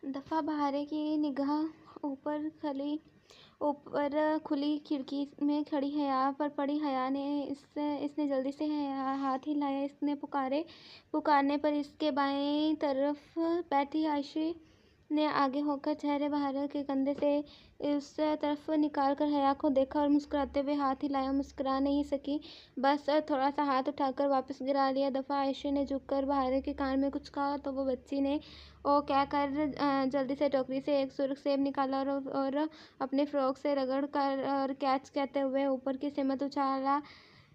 दफ़ा बहारे की निगाह ऊपर खुली खिड़की में खड़ी हया पर पड़ी। हया ने इसने जल्दी से हाथ हिलाया। इसने पुकारने पर इसके बाएं तरफ बैठी आयशा ने आगे होकर चेहरे बहारे के कंधे से उस तरफ निकाल कर हया को देखा और मुस्कुराते हुए हाथ हिलाया। मुस्कुरा नहीं सकी, बस थोड़ा सा हाथ उठाकर वापस गिरा लिया। दफ़ा आयशा ने झुककर बहारे के कान में कुछ कहा तो वो बच्ची ने ओ कहकर जल्दी से टोकरी से एक सुर्ख सेब निकाला और अपने फ्रॉक से रगड़ कर और कैच कहते हुए ऊपर की सिमत उछाला।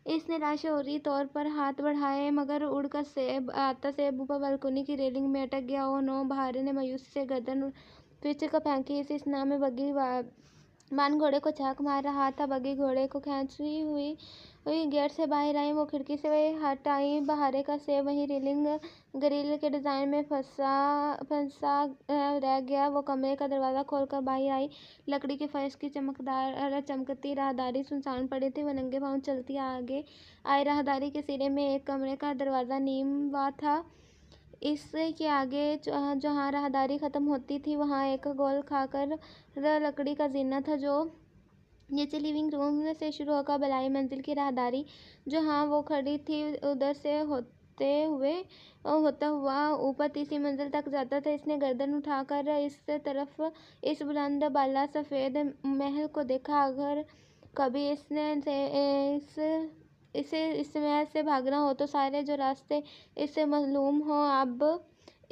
इसने लाशौरी तौर पर हाथ बढ़ाए मगर उड़कर आता सेब ऊपर बालकनी की रेलिंग में अटक गया। Oh no! बहारे ने मायूसी से गर्दन पीछे को फेंकी। इस नाव में बग्घी बान घोड़े को छाक मार रहा था। बग्घी घोड़े को खींचती हुई गेट से बाहर आई। वो खिड़की से हट आई। बहारे का सेब वहीं रेलिंग ग्रिल के डिजाइन में फंसा रह गया। वो कमरे का दरवाजा खोलकर बाहर आई। लकड़ी के फर्श की चमकती राहदारी सुनसान पड़ी थी। वो नंगे पांव चलती आगे आई। राहदारी के सिरे में एक कमरे का दरवाजा नींवा था। इसके आगे जहाँ राहदारी खत्म होती थी वहाँ एक गोल खाकर लकड़ी का जीना था जो नीचे लिविंग रूम से शुरू होकर बलाई मंजिल की राहदारी जहाँ वो खड़ी थी उधर से होता हुआ ऊपर तीसरी मंजिल तक जाता था। इसने गर्दन उठाकर इस तरफ इस बुलंद बाला सफेद महल को देखा। अगर कभी इसे महल से भागना हो तो सारे जो रास्ते इससे मालूम हो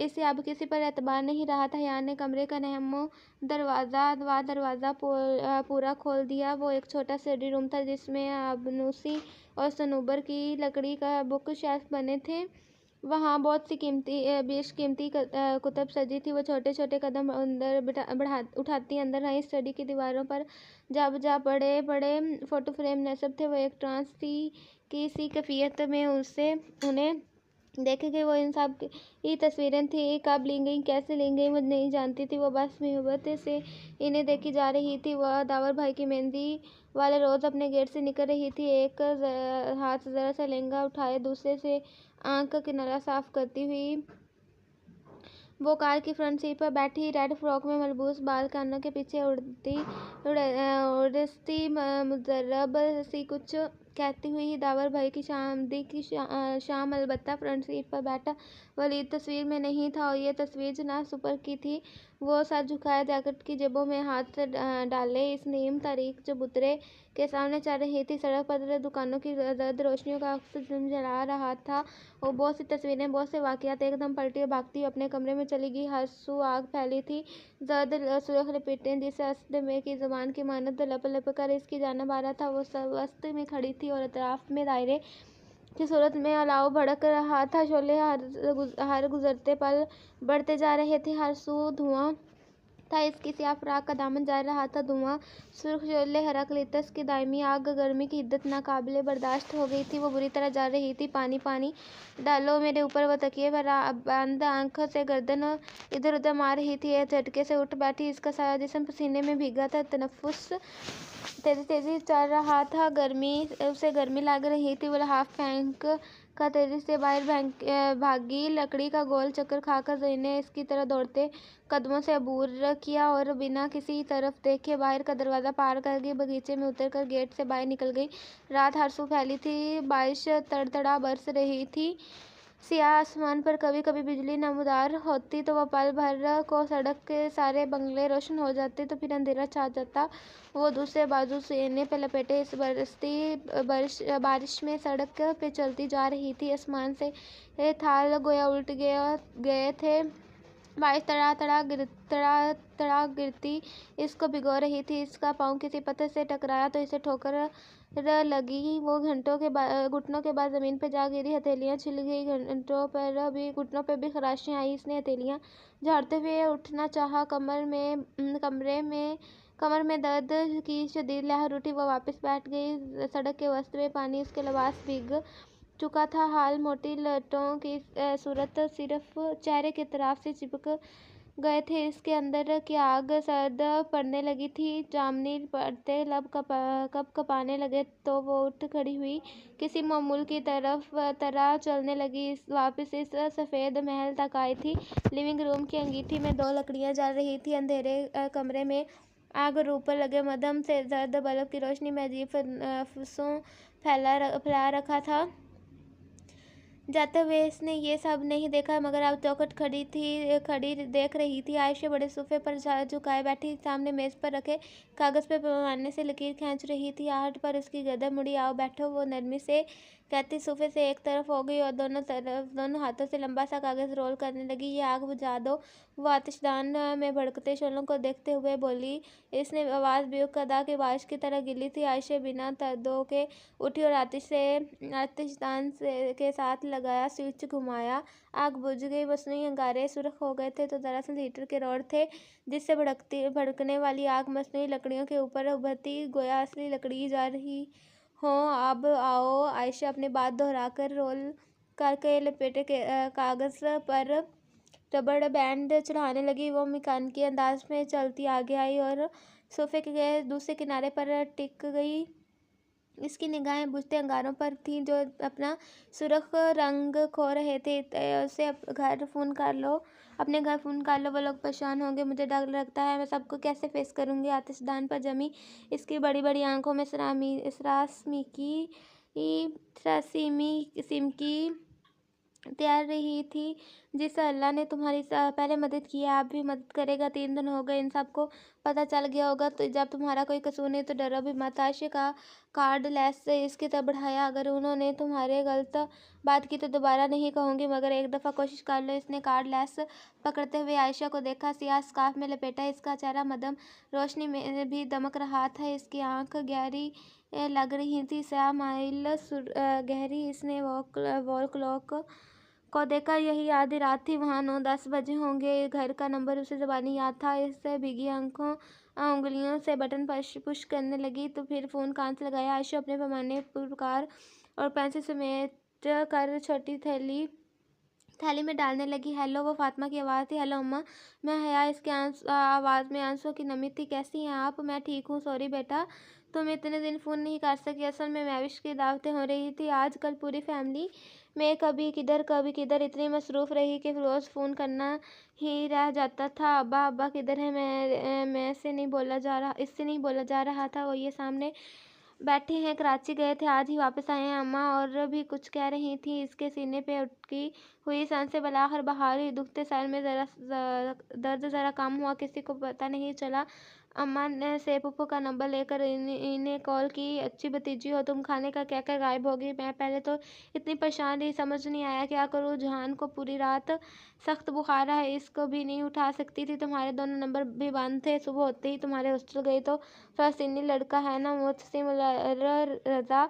इसे अब किसी पर एतबार नहीं रहा था। हया ने कमरे का नहमो दरवाज़ा पूरा खोल दिया। वो एक छोटा स्टडी रूम था जिसमें आबनूसी और सनूबर की लकड़ी का बुक शेल्फ बने थे। वहाँ बहुत सी बेशकीमती कुतुब सजी थी। वो छोटे छोटे कदम अंदर उठाती अंदर आई। स्टडी की दीवारों पर जा बड़े बड़े फोटो फ्रेम नस्ब थे। वो एक ट्रांस की सी कैफियत में उन्हें देखे गए। वो इन सब की तस्वीरें थी। कब ली गई, कैसे ली गई वो नहीं जानती थी। वो बस मोहब्बत से इन्हें देखी जा रही थी। वह दावर भाई की मेहंदी वाले रोज अपने गेट से निकल रही थी। एक हाथ जरा सा लहंगा उठाए दूसरे से आंख का किनारा साफ करती हुई वो कार की फ्रंट सीट पर बैठी। रेड फ्रॉक में मलबूस बाल कानों के पीछे उड़ती मुजर्रब सी कुछ कहती हुई दावर भाई की शाम अलबत्ता फ्रंट सीट पर बैठा वलीद तस्वीर में नहीं था और ये तस्वीर जनाब सुपर की थी। वो सर झुकाए जैकेट की जेबों में हाथ डाले इस नीम तारीख चबूतरे के सामने चल रही थी। सड़क पर दुकानों की जर्द रोशनियों का अक्स जला रहा था और बहुत सी तस्वीरें, बहुत से वाकयात एकदम पलटी और भागती अपने कमरे में चली गई। हर सू आग फैली थी। जर्द सुर्ख लपेटें जिसे अस्द में की जुबान की मानद लप लप कर इसकी जानब आ रहा था। वो वस्त में खड़ी थी और अतराफ में दायरे की सूरत में अलाव भड़क रहा था। शोले हर गुजरते पल बढ़ते जा रहे थे। हर सू धुआं था। इसकी सियाह फ्राक का दामन जा रहा था। धुआं सुर्ख शोले हराक्लितस की दायमी आग गर्मी की हिद्दत नाकाबिले बर्दाश्त हो गई थी। वो बुरी तरह जा रही थी। पानी डालो मेरे ऊपर। वो तकिए पर बंद आंखों से गर्दन इधर उधर मार रही थी। एक झटके से उठ बैठी। इसका सारा जिस्म पसीने में भीगा था। तनफ्फुस तेजी चल रहा था। उसे गर्मी लग रही थी। वो लिहाफ फेंक कर तेजी से बाहर भागी। लकड़ी का गोल चक्कर खाकर ने इसकी तरह दौड़ते कदमों से अबूर किया और बिना किसी तरफ देखे बाहर का दरवाज़ा पार कर गई। बगीचे में उतरकर गेट से बाहर निकल गई। रात हरसू फैली थी। बारिश तड़तड़ा बरस रही थी। सियाह आसमान पर कभी कभी बिजली नमदार होती तो वह पल भर को सड़क के सारे बंगले रोशन हो जाते तो फिर अंधेरा छा जाता। वो दूसरे बाजू सीने पे लपेटे इस बरसती बारिश में सड़क पे चलती जा रही थी। आसमान से थाल गोया उल्ट गए थे। बारिश तड़ा गिरती इसको भिगो रही थी। इसका पाँव किसी पत्थर से टकराया तो इसे ठोकर लगी। वो घुटनों के बाद जमीन पर जा गिरी। हथेलियाँ छिल गई। घुटनों पे भी खराशियाँ आई। इसने हथेलियाँ झाड़ते हुए उठना चाहा। कमर में दर्द की शदीद लहर उठी। वह वापस बैठ गई। सड़क के वस्त में पानी उसके लिबास भीग चुका था। हाल मोटी लटों की सूरत सिर्फ चेहरे की तरफ से चिपक गए थे। इसके अंदर की आग सर्द पड़ने लगी थी। जामनी पड़ते लब कब कपाने लगे तो वो उठ खड़ी हुई, किसी मामूल की तरह चलने लगी। वापस इस सफ़ेद महल तक आई थी। लिविंग रूम की अंगीठी में 2 लकड़ियाँ जल रही थी। अंधेरे कमरे में आग और ऊपर लगे मध्यम से जर्द बल्ब की रोशनी में अजीब फुस्सों फैला रखा था। जाते हुए इसने ये सब नहीं देखा, मगर अब चौखट खड़ी देख रही थी। आयशा बड़े सोफे पर झुकाए बैठी सामने मेज पर रखे कागज पे पैमाने से लकीर खींच रही थी। आहट पर उसकी गर्दन मुड़ी। आओ बैठो, वो नरमी से कहती सोफे से एक तरफ हो गई और दोनों हाथों से लंबा सा कागज रोल करने लगी। ये आग बुझा दो, वो आतिशदान में भड़कते शोलों को देखते हुए बोली। इसने आवाज़ बेउक अदा की बारिश की तरह गिली थी। आयशा बिना तरदो के उठी और आतिशदान के साथ लगाया स्विच घुमाया। आग बुझ गई। मसनूई अंगारे सुर्ख हो गए थे तो दरअसल हीटर के रॉड थे जिससे भड़कने वाली आग मसनूई लकड़ियों के ऊपर उभरती गोया असली लकड़ी जा रही हो। अब आओ, आयशा अपनी बात दोहराकर रोल करके लपेटे कागज पर रबड़ बैंड चढ़ाने लगी। वो मैकेनिकी अंदाज में चलती आगे आई और सोफे के दूसरे किनारे पर टिक गई। इसकी निगाहें बुझते अंगारों पर थीं जो अपना सुर्ख रंग खो रहे थे। उसे अपने घर फ़ोन कर लो, वो लोग परेशान होंगे। मुझे डर लगता है मैं सबको कैसे फेस करूँगी। आतिशदान पर जमी इसकी बड़ी बड़ी आंखों में सिमकी तैयार रही थी। जिस अल्लाह ने तुम्हारी पहले मदद की है, आप भी मदद करेगा। 3 दिन हो गए, इन सबको पता चल गया होगा तो जब तुम्हारा कोई कसूर नहीं तो डरो भी मत। आयशा का कार्ड लेस से इसकी तरफ बढ़ाया। अगर उन्होंने तुम्हारे गलत बात की तो दोबारा नहीं कहूँगी, मगर एक दफ़ा कोशिश कर लो। इसने कार्ड लेस पकड़ते हुए आयशा को देखा। सियाह स्कार्फ में लपेटा इसका चेहरा मध्यम रोशनी में भी दमक रहा था। इसकी आंख गहरी लग रही थी, स्याह माइल गहरी। इसने वॉल क्लॉक को देखा। यही आधी रात थी, वहाँ 9-10 बजे होंगे। घर का नंबर उसे ज़बानी याद था। इससे भीगी उंगलियों से बटन पुश करने लगी तो फिर फ़ोन कान से लगाया। आयशा अपने पैमाने पुरकार और पेंसिल समेट कर छोटी थैली में डालने लगी। हेलो, वो फातिमा की आवाज़ थी। हेलो अम्मा, मैं हया। इसके आवाज़ में आंसुओं की नमी थी। कैसी हैं आप? मैं ठीक हूँ। सॉरी बेटा, तुम इतने दिन फ़ोन नहीं कर सकी। असल में मैविश की दावतें हो रही थी आजकल पूरी फैमिली में। कभी किधर इतनी मसरूफ़ रही कि रोज़ फ़ोन करना ही रह जाता था। अब्बा किधर है? मैं इससे नहीं बोला जा रहा था। वो ये सामने बैठे हैं, कराची गए थे, आज ही वापस आए हैं। अम्मा और भी कुछ कह रही थी। इसके सीने पे उठकी हुई सांसें बलाखिर बहार हुई। दुखते सर में दर्द ज़रा कम हुआ। किसी को पता नहीं चला। अम्मा ने से पप्पू का नंबर लेकर इन्हें कॉल की। अच्छी भतीजी हो तुम, खाने का क्या क्या गायब होगी। मैं पहले तो इतनी परेशान रही, समझ नहीं आया क्या करूँ। जहान को पूरी रात सख्त बुखार है, इसको भी नहीं उठा सकती थी। तुम्हारे दोनों नंबर भी बंद थे। सुबह होते ही तुम्हारे हॉस्टल गई तो फ़लस्तीनी लड़का है ना, मुहसिन रज़ा,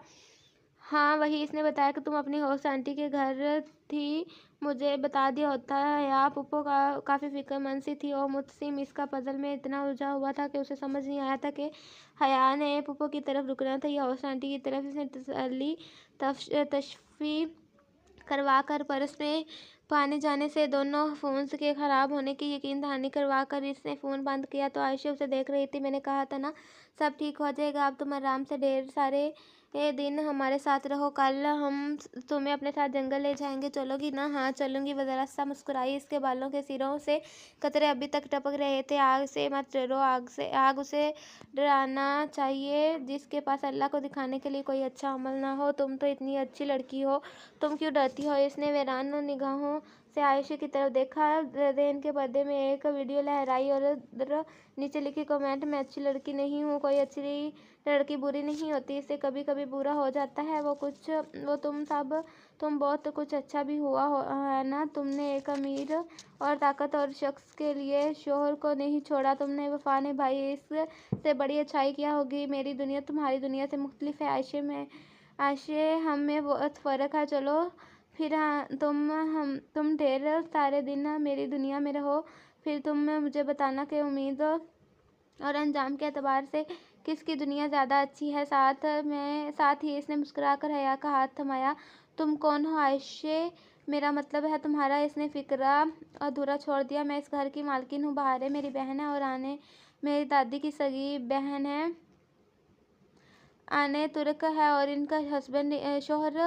हाँ वही, इसने बताया कि तुम अपनी होस्ट आंटी के घर थी। मुझे बता दिया होता है। या पप्पो काफ़ी फिक्रमंद सी थी और मुतसिम इसका पजल में इतना उलझा हुआ था कि उसे समझ नहीं आया था कि हया ने पप्पो की तरफ रुकना था या होस्ट आंटी की तरफ। इसने तसल्ली तशफ़ी करवा कर परस में पानी जाने से दोनों फ़ोन्स के ख़राब होने की यकीन दहानी करवा कर इसने फ़ोन बंद किया तो आयशा उसे देख रही थी। मैंने कहा था ना सब ठीक हो जाएगा, अब तुम आराम से ढेर सारे दिन हमारे साथ रहो। कल हम तुम्हें अपने साथ जंगल ले जाएंगे, चलोगी ना? हाँ चलूँगी। वो ज़रा सा मुस्कुराई। इसके बालों के सिरों से कतरे अभी तक टपक रहे थे। आग से मत डरो, आग उसे डराना चाहिए जिसके पास अल्लाह को दिखाने के लिए कोई अच्छा अमल ना हो। तुम तो इतनी अच्छी लड़की हो, तुम क्यों डरती हो? इसने वीरान निगाहों से आयशा की तरफ देखा। रेन के पर्दे में एक वीडियो लहराई और नीचे लिखी कमेंट, मैं अच्छी लड़की नहीं हूँ, कोई अच्छी लड़की बुरी नहीं होती, इससे कभी कभी बुरा हो जाता है। तुम बहुत कुछ अच्छा भी हुआ है ना। तुमने एक अमीर और ताकतवर शख्स के लिए शोहर को नहीं छोड़ा, तुमने वफा निभाई, इससे बड़ी अच्छाई क्या होगी। मेरी दुनिया तुम्हारी दुनिया से मुख्तलिफ है आयशे, हम में बहुत फ़र्क है। चलो फिर हाँ, तुम ढेर सारे दिन मेरी दुनिया में रहो, फिर तुम मुझे बताना कि उम्मीद और अंजाम के एतबार से किसकी दुनिया ज़्यादा अच्छी है। साथ ही इसने मुस्कुराकर हया का हाथ थमाया। तुम कौन हो आयशे? मेरा मतलब है तुम्हारा। इसने फिक्रा अधूरा छोड़ दिया। मैं इस घर की मालकिन हूँ। बहारे मेरी बहन है और आने मेरी दादी की सगी बहन है। आने तुर्क है और इनका हस्बैंड शोहर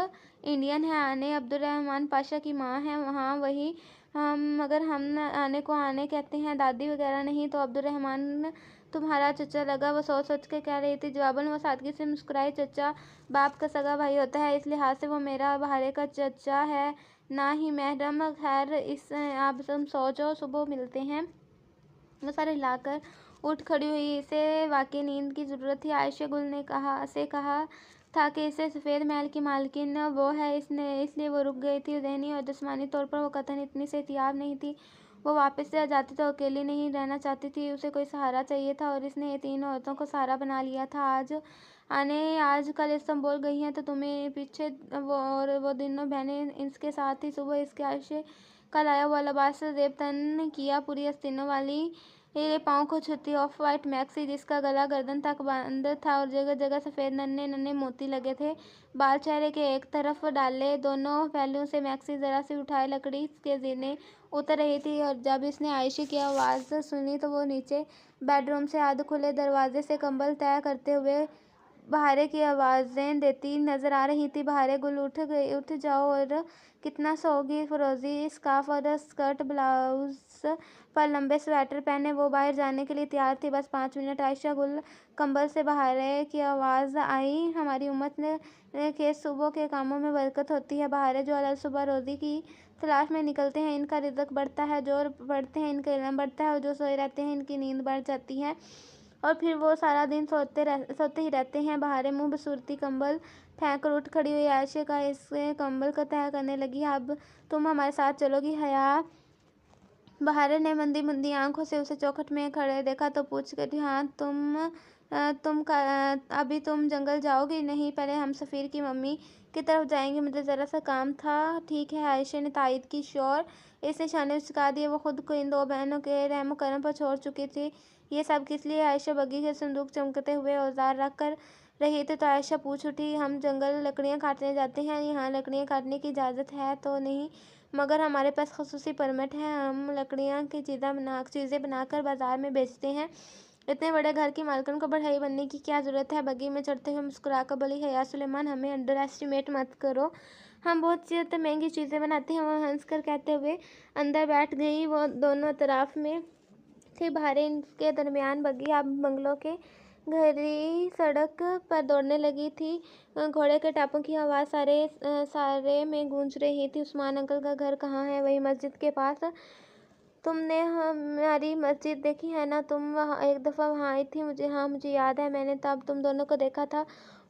इंडियन है। आने अब्दुर्रहमान पाशा की माँ है। हाँ वही। मगर हम आने को आने कहते हैं, दादी वगैरह नहीं। तो अब्दुर्रहमान तुम्हारा चचा लगा। वो सोच सोच के कह रही थी। जवाबन वो सादगी से मुस्कुराई। चचा बाप का सगा भाई होता है, इस लिहाज से वो मेरा बहारे का चचा है, ना ही मैडम। खैर इस आप तुम सो जाओ, सुबह मिलते हैं। वो सारे हिलाकर उठ खड़ी हुई। इसे वाकई नींद की ज़रूरत थी। आयशा गुल ने कहा था कि इसे सफ़ेद महल की मालकिन वो है, इसलिए वो रुक गई थी। ज़हनी और जिस्मानी तौर पर वो कतई इतनी सेहतियाब नहीं थी। वो वापस से आ जाती तो अकेली नहीं रहना चाहती थी। उसे कोई सहारा चाहिए था और इसने ये 3 औरतों को सहारा बना लिया था। आज कल इस्तांबुल गई हैं तो तुम्हें पीछे वो दोनों बहनें इसके साथ ही। सुबह इसके आयशे का लाया हुआ लिबास जेब तन किया। पूरी आस्तीनों वाली मेरे पाँव को छूती ऑफ वाइट मैक्सी, जिसका गला गर्दन तक बंद था और जगह जगह सफ़ेद नन्हे नन्हे मोती लगे थे। बाल चेहरे के एक तरफ डाले, दोनों पहलुओं से मैक्सी ज़रा सी उठाए लकड़ी के जीने उतर रही थी। और जब इसने आयशा की आवाज़ सुनी तो वो नीचे बेडरूम से आध खुले दरवाजे से कंबल तय करते हुए बहारे की आवाज़ें देती नज़र आ रही थी। बहारे गुल उठ जाओ और कितना सोओगी। फिरोजी स्कार्फ और स्कर्ट ब्लाउज पर लंबे स्वेटर पहने वो बाहर जाने के लिए तैयार थी। बस 5 मिनट। आयशा गुल कंबल से बहारे की आवाज़ आई। हमारी उम्मत के सुबह के कामों में बरकत होती है। बहारे जो अलग सुबह रोज़ी की तलाश में निकलते हैं, इनका रिज़्क बढ़ता है। जो पढ़ते हैं इनका इल्म बढ़ता है और जो सोए रहते हैं इनकी नींद बढ़ जाती है और फिर वो सारा दिन सोते ही रहते हैं। बहारे मुँह बसूरती कंबल फेंक कर उठ खड़ी हुई। आयशा का इससे कंबल को तय करने लगी। अब तुम हमारे साथ चलोगी हया? बहारे ने मंदी मंदी आंखों से उसे चौखट में खड़े देखा तो पूछ कर, हाँ अभी तुम जंगल जाओगी? नहीं, पहले हम सफ़ीर की मम्मी की तरफ जाएंगे, मुझे ज़रा सा काम था। ठीक है, आयशा ने तायद की। श्योर। इस निशाने चुका दिए। वो खुद को इन 2 बहनों के रहम करम पर छोड़ चुकी थी। ये सब किस लिए? आयशा बग्घी के संदूक चमकते हुए औजार रख कर रही थी तो आयशा पूछ उठी, हम जंगल लकड़ियाँ काटने जाते हैं। यहाँ लकड़ियाँ काटने की इजाज़त है तो नहीं, मगर हमारे पास ख़ुसूसी परमिट है। हम लकड़ियाँ की चीज़ें बनाकर बाज़ार में बेचते हैं। इतने बड़े घर की मालकिन को बढ़ई बनने की क्या ज़रूरत है? बग्घी में चढ़ते हुए मुस्कुराकर बोली हया, सुलेमान हमें अंडर एस्टिमेट मत करो, हम बहुत महंगी चीज़ें बनाते हैं। वो हंस कर कहते हुए अंदर बैठ गई। वो दोनों तरफ में थी। बहारे इनके दरमियान बग्घी अब बंगलों के गहरी सड़क पर दौड़ने लगी थी। घोड़े के टापों की आवाज़ सारे में गूंज रही थी। उस्मान अंकल का घर कहाँ है? वही मस्जिद के पास। तुमने हमारी मस्जिद देखी है ना? तुम एक दफ़ा वहाँ आई थी। मुझे याद है। मैंने तब तुम दोनों को देखा था।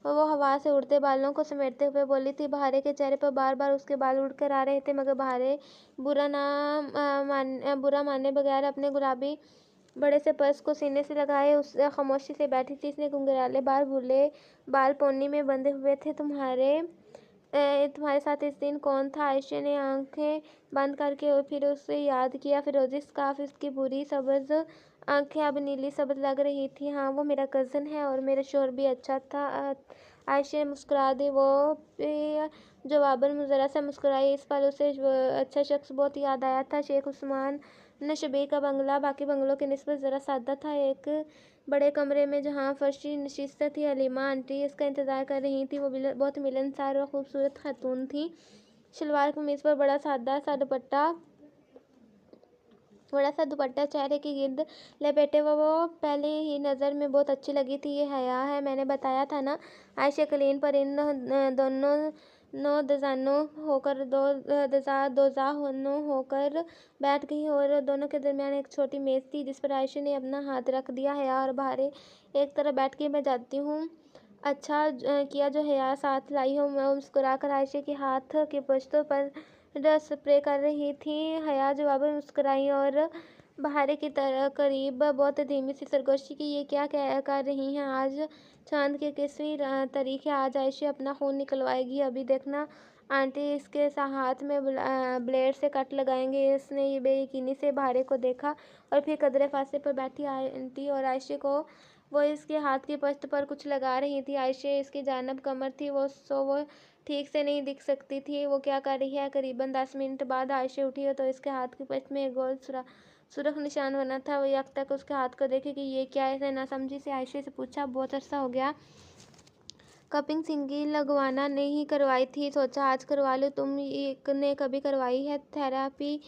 वो हवा से उड़ते बालों को समेटते हुए बोली थी। बहारे के चेहरे पर बार बार उसके बाल उड़कर आ रहे थे, मगर बहारे बुरा माने बगैर अपने गुलाबी बड़े से पर्स को सीने से लगाए उस खामोशी से बैठी थी। इसने घुंघराले बाल पोनी में बंधे हुए थे। तुम्हारे साथ इस दिन कौन था? आयशा ने आंखें बंद करके और फिर उसे याद किया। फिरोजी स्कार्फ, इसकी पूरी सब्ज आंखें अब नीली सब्ज लग रही थी। हाँ, वो मेरा कज़न है और मेरा शोहर भी अच्छा था। आयशा मुस्कुरा दी। वो जवाबन ज़रा सा मुस्कुराई। इस पल उसे अच्छा शख्स बहुत याद आया था, शेख उस्मान नशबी का बंगला बाकी बंगलों की निस्बत ज़रा सादा था। एक बड़े कमरे में जहाँ फर्शी नशिस्त थी, हलीमा आंटी इसका इंतज़ार कर रही थी। वो बहुत मिलनसार और खूबसूरत खातून थी। शलवार कमीज़ पर बड़ा सा दुपट्टा चेहरे के गिर्द लपेटे वो पहले ही नज़र में बहुत अच्छी लगी थी। ये हया है, मैंने बताया था ना। आयशा कलीन पर इन दोनों दोजाहों होकर बैठ गई और दोनों के दरमियान एक छोटी मेज़ थी जिस पर आयशा ने अपना हाथ रख दिया। हया और बहारे एक तरफ बैठ के, मैं जाती हूँ। अच्छा किया जो हया साथ लाई हो। मैं मुस्कुराकर आयशा के हाथ के पुश्तों पर स्प्रे कर रही थी। हया जवाब में मुस्कुराई और बहारे की तरह करीब बहुत धीमी सी सरगोशी की, ये क्या कर रही हैं? आज चांद की 21वीं तारीख है। आज आयशा अपना खून निकलवाएगी। अभी देखना आंटी इसके हाथ में ब्लेड से कट लगाएंगे। इसने ये बेयकीनी से बहारे को देखा और फिर कदरे फासले पर बैठी आंटी और आयशा को वो इसके हाथ की पश्त पर कुछ लगा रही थी। आयशा इसकी जानब कमर थी, वो ठीक से नहीं दिख सकती थी वो क्या कर रही है। करीबन 10 मिनट बाद आयशा उठी तो इसके हाथ की पश्त में एक गोल सुर्ख निशान बना था। वो यक तक उसके हाथ को देखे कि ये क्या है। नासमझी से आयशा से पूछा, बहुत अरसा हो गया कपिंग सिंगी लगवाना नहीं करवाई थी, सोचा आज करवा लो। तुम ने कभी करवाई है थेरेपी?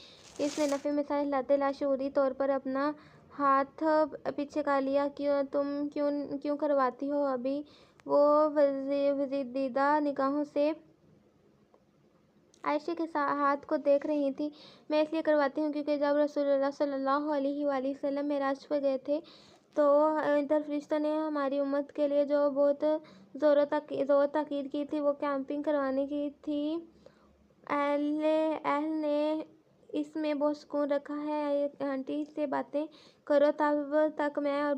इसने नफ़े में सांस लाते लाशऊरी तौर पर अपना हाथ पीछे कर लिया। क्यों करवाती हो अभी? वो वजीदीदा निगाहों से आयशा के हाथ को देख रही थी। मैं इसलिए करवाती हूँ क्योंकि जब रसूलुल्लाह सल्लल्लाहु अलैहि वसल्लम मेराज पर गए थे तो इधर फरिश्तों ने हमारी उम्मत के लिए जो बहुत ज़ोर ताकीद की थी वो कैंपिंग करवाने की थी। अहल ने इसमें बहुत सुकून रखा है। आंटी से बातें करो, तब तक मैं और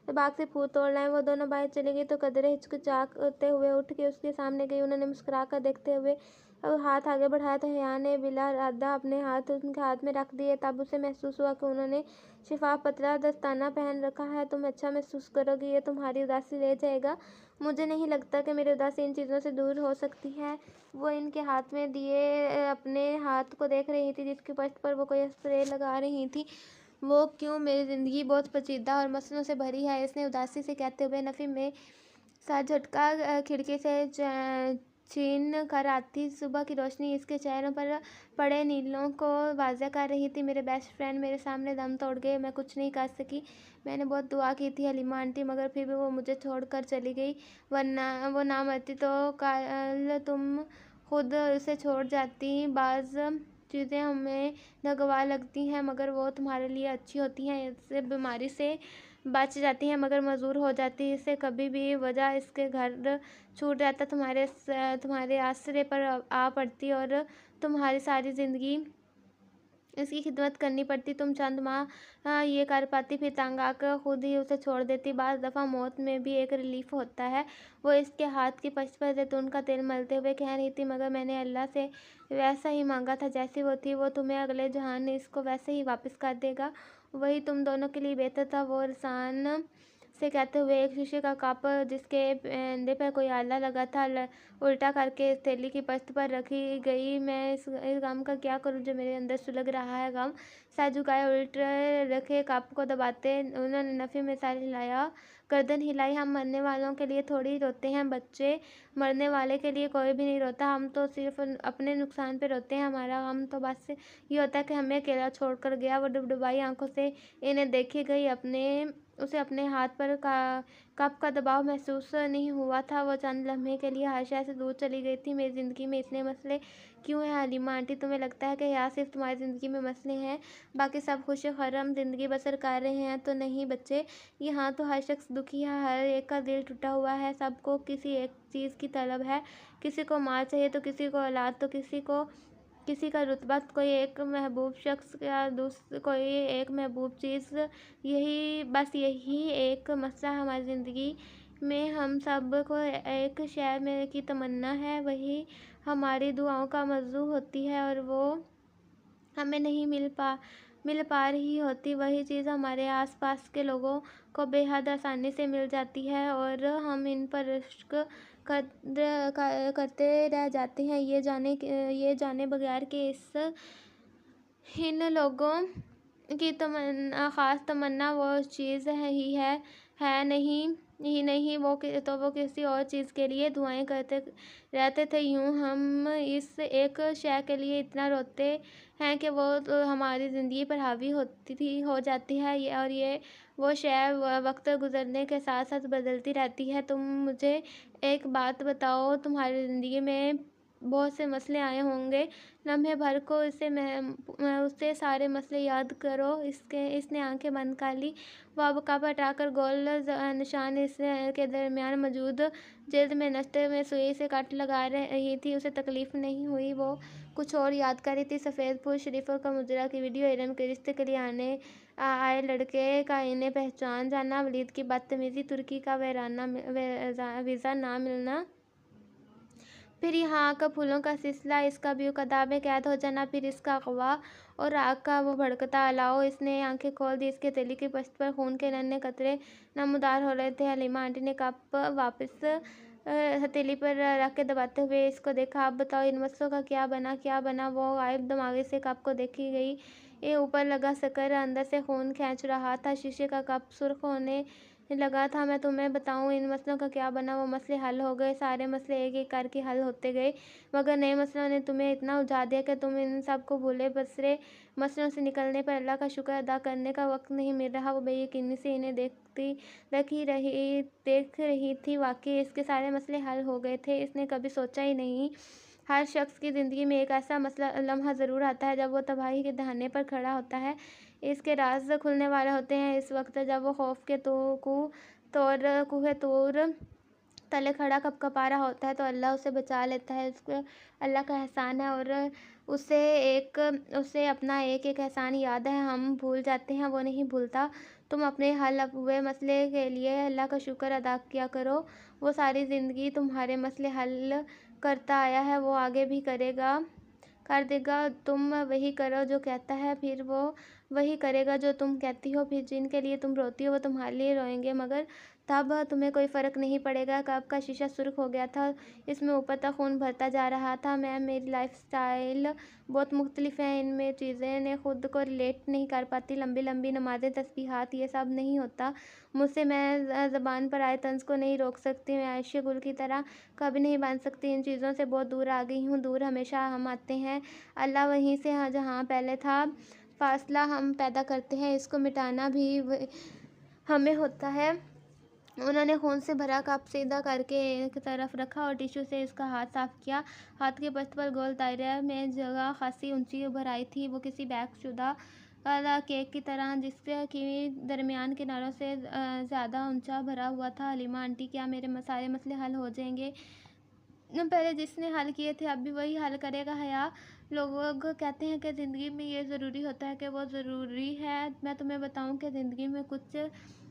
बाग से फूल तोड़ लाएं। वो दोनों बाहर चली गई तो कदरे हिचकिचाते हुए उठ के उसके सामने गई। उन्होंने मुस्कुरा कर देखते हुए हाथ आगे बढ़ाया तो हया ने बिला इरादा अपने हाथ उनके हाथ में रख दिए। तब उसे महसूस हुआ कि उन्होंने शिफाफ पतला दस्ताना पहन रखा है। तुम अच्छा महसूस करोगी, ये तुम्हारी उदासी ले जाएगा। मुझे नहीं लगता कि मेरी उदासी इन चीज़ों से दूर हो सकती है। वो इनके हाथ में दिए अपने हाथ को देख रही थी जिसकी पश्त पर वो कोई स्प्रे लगा रही थी। वो क्यों? मेरी ज़िंदगी बहुत पेचीदा और मसलों से भरी है, इसने उदासी से कहते हुए नफ़ी में सा झटका खिड़की से छीन कर आती सुबह की रोशनी इसके चेहरों पर पड़े नीलों को वाज़ेह कर रही थी। मेरे बेस्ट फ्रेंड मेरे सामने दम तोड़ गए, मैं कुछ नहीं कर सकी। मैंने बहुत दुआ की थी हलीमा आंटी, मगर फिर भी वो मुझे छोड़कर चली गई। वरना वो ना मरती तो कल तुम खुद उसे छोड़ जाती। बाज़ चीज़ें हमें नागवार लगती हैं मगर वो तुम्हारे लिए अच्छी होती हैं। इससे बीमारी से बच जाती हैं मगर मजबूर हो जाती है। इससे कभी भी वजह इसके घर छूट जाता तुम्हारे आसरे पर आ पड़ती और तुम्हारी सारी ज़िंदगी इसकी खिदमत करनी पड़ती। तुम चंद माह ये कर पाती, फिर तंग आकर खुद ही उसे छोड़ देती। बाज़ दफ़ा मौत में भी एक रिलीफ होता है। वो इसके हाथ की पश्त पर जैतून का तेल मलते हुए कह रही थी, मगर मैंने अल्लाह से वैसा ही मांगा था जैसी वो थी। वो तुम्हें अगले जहान में इसको वैसे ही वापस कर देगा, वही तुम दोनों के लिए बेहतर था। वो रसान से कहते हुए एक शीशे का कप जिसके अंडे पर कोई आला लगा था उल्टा करके इस थैली की पश्त पर रखी गई। मैं इस गम का क्या करूं जो मेरे अंदर सुलग रहा है। गम सर झुकाए उल्ट रखे कप को दबाते उन्होंने नफ़ी में सर हिलाया, गर्दन हिलाई। हम मरने वालों के लिए थोड़ी रोते हैं बच्चे, मरने वाले के लिए कोई भी नहीं रोता। हम तो सिर्फ अपने नुकसान पे रोते हैं। हमारा गम तो बस ये होता है कि हमें अकेला छोड़ कर गया। वो डुबडुबाई आंखों से इन्हें देखी गई। उसे अपने हाथ पर कप का दबाव महसूस नहीं हुआ था। वो चंद लम्हे के लिए आयशा से दूर चली गई थी। मेरी ज़िंदगी में इतने मसले क्यों हैं हलीमा आंटी? तुम्हें लगता है कि यहाँ सिर्फ तुम्हारी ज़िंदगी में मसले हैं, बाकी सब खुश खरम ज़िंदगी बसर कर रहे हैं? तो नहीं बच्चे, यहाँ तो हर शख्स दुखी है, हर एक का दिल टूटा हुआ है। सबको किसी एक चीज़ की तलब है। किसी को माल चाहिए तो किसी को औलाद, तो किसी का रुतबा, कोई एक महबूब शख्स या कोई एक महबूब चीज़। यही एक मसला हमारी ज़िंदगी में हम सब को एक शय में की तमन्ना है, वही हमारी दुआओं का मौजू होती है और वो हमें नहीं मिल पा रही होती। वही चीज़ हमारे आसपास के लोगों को बेहद आसानी से मिल जाती है और हम इन पर इश्क करते रह जाते हैं ये जाने बगैर कि इन लोगों की ख़ास तमन्ना वो चीज़ है नहीं वो किसी और चीज़ के लिए दुआएं करते रहते थे। यूँ हम इस एक शय के लिए इतना रोते हैं कि वो तो हमारी ज़िंदगी पर हावी हो जाती है और ये वो शय वक्त गुजरने के साथ साथ बदलती रहती है। तुम मुझे एक बात बताओ, तुम्हारी ज़िंदगी में बहुत से मसले आए होंगे, लम्हे भर को उससे सारे मसले याद करो। इसने आंखें बंद कर ली। वह अब कप हटाकर गोल निशान के दरमियान मौजूद जिल्द में नस्ते में सुई से कट लगा रही थी। उसे तकलीफ नहीं हुई, वो कुछ और याद कर रही थी। सफ़ेद पुरुष शरीफों का मुजरा की वीडियो, इरम के रिश्ते के लिए आए लड़के का इन्हें पहचान जाना, वलीद की बदतमीज़ी, तुर्की का वीज़ा ना मिलना, फिर यहाँ का फूलों का सिलसिला, इसका भी कदाब में कैद हो जाना, फिर इसका अगवा और आग का वो भड़कता अलाव। इसने आंखें खोल दी, इसके हथेली की पश्च पर खून के नन्हे कतरे नमूदार हो रहे थे। हलीमा आंटी ने कप वापस हथेली पर रख के दबाते हुए इसको देखा। आप बताओ इन मसलों का क्या बना? वो गायब दिमागे से कप को देखी गई। ये ऊपर लगा शक्कर अंदर से खून खींच रहा था। शीशे का कप सुर्ख होने लगा था। मैं तुम्हें बताऊं इन मसलों का क्या बना? वो मसले हल हो गए, सारे मसले एक एक करके हल होते गए, मगर नए मसलों ने तुम्हें इतना उलझा दिया कि तुम इन सब को भूले। बसरे मसलों से निकलने पर अल्लाह का शुक्र अदा करने का वक्त नहीं मिल रहा। वो बेयकीनी से इन्हें देख रही थी। वाकई इसके सारे मसले हल हो गए थे। इसने कभी सोचा ही नहीं। हर शख्स की ज़िंदगी में एक ऐसा मसला लम्हा ज़रूर आता है जब वो तबाही के दहाने पर खड़ा होता है। इसके राज खुलने वाले होते हैं इस वक्त जब वो खौफ के कुहे तूर तले खड़ा कपकपा रहा होता है, तो अल्लाह उसे बचा लेता है। उसको अल्लाह का एहसान है और उसे अपना एक एक एहसान याद है। हम भूल जाते हैं, वो नहीं भूलता। तुम अपने हल हुए मसले के लिए अल्लाह का शुक्र अदा किया करो। वो सारी ज़िंदगी तुम्हारे मसले हल करता आया है, वो आगे भी कर देगा। तुम वही करो जो कहता है, फिर वो वही करेगा जो तुम कहती हो। फिर जिनके लिए तुम रोती हो वो तुम्हारे लिए रोएंगे, मगर तब तुम्हें कोई फ़र्क नहीं पड़ेगा। कप का शीशा सुर्ख हो गया था, इसमें ऊपर तक खून भरता जा रहा था। मेरी लाइफस्टाइल बहुत मुख्तलिफ है, इनमें चीज़ें ने खुद को रिलेट नहीं कर पाती। लंबी लंबी नमाज़ें, तस्बीहात, ये सब नहीं होता मुझसे। मैं ज़बान पर आए तंज को नहीं रोक सकती। मैं आयशे गुल की तरह कभी नहीं बन सकती। इन चीज़ों से बहुत दूर आ गई हूँ। दूर हमेशा हम आते हैं, अल्लाह वहीं से जहाँ पहले था। फासला हम पैदा करते हैं, इसको मिटाना भी हमें होता है। उन्होंने खून से भरा कप सीधा करके एक तरफ रखा और टिश्यू से इसका हाथ साफ किया। हाथ के पश्च पर गोल दायरे में जगह खासी ऊंची उभर आई थी। वो किसी बेकशुदा केक की तरह, जिसके की दरमियान किनारों से ज़्यादा ऊंचा भरा हुआ था। हलीमा आंटी, क्या मेरे सारे मसले हल हो जाएंगे? पहले जिसने हल किए थे अब भी वही हल करेगा। हया, लोग कहते हैं कि ज़िंदगी में ये ज़रूरी होता है कि वो ज़रूरी है। मैं तुम्हें बताऊं कि ज़िंदगी में कुछ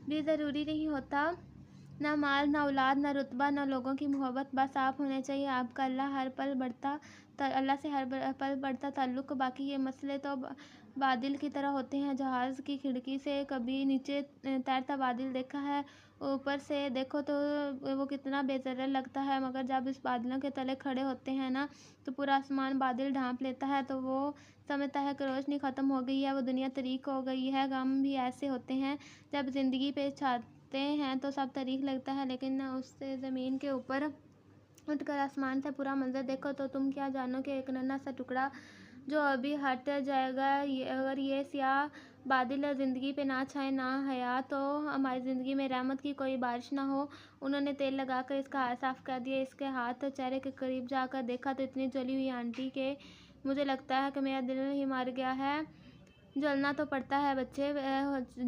भी ज़रूरी नहीं होता, ना माल, ना औलाद, ना रुतबा, ना लोगों की मोहब्बत। बस आप होने चाहिए आपका अल्लाह से हर पल बढ़ता ताल्लुक़। बाकी ये मसले तो बादल की तरह होते हैं। जहाज़ की खिड़की से कभी नीचे तैरता बादल देखा है? ऊपर से देखो तो वो कितना बेज़र लगता है, मगर जब इस बादलों के तले खड़े होते हैं ना, तो पूरा आसमान बादल ढांप लेता है। तो वो समझता है कि रोशनी ख़त्म हो गई है, वो दुनिया तरीक हो गई है। गम भी ऐसे होते हैं, जब ज़िंदगी पे छाते हैं तो सब तरीक लगता है, लेकिन उससे ज़मीन के ऊपर उठकर आसमान से पूरा मंजर देखो तो तुम क्या जानो कि एक नन्हा सा टुकड़ा जो अभी हट जाएगा। अगर ये स्याह बादल ज़िंदगी पे ना छाए, ना हया, तो हमारी ज़िंदगी में रहमत की कोई बारिश ना हो। उन्होंने तेल लगाकर इसका हाथ साफ कर दिया। इसके हाथ चेहरे के करीब जाकर देखा तो इतनी जली हुई आंटी के मुझे लगता है कि मेरा दिल ही मर गया है। जलना तो पड़ता है बच्चे,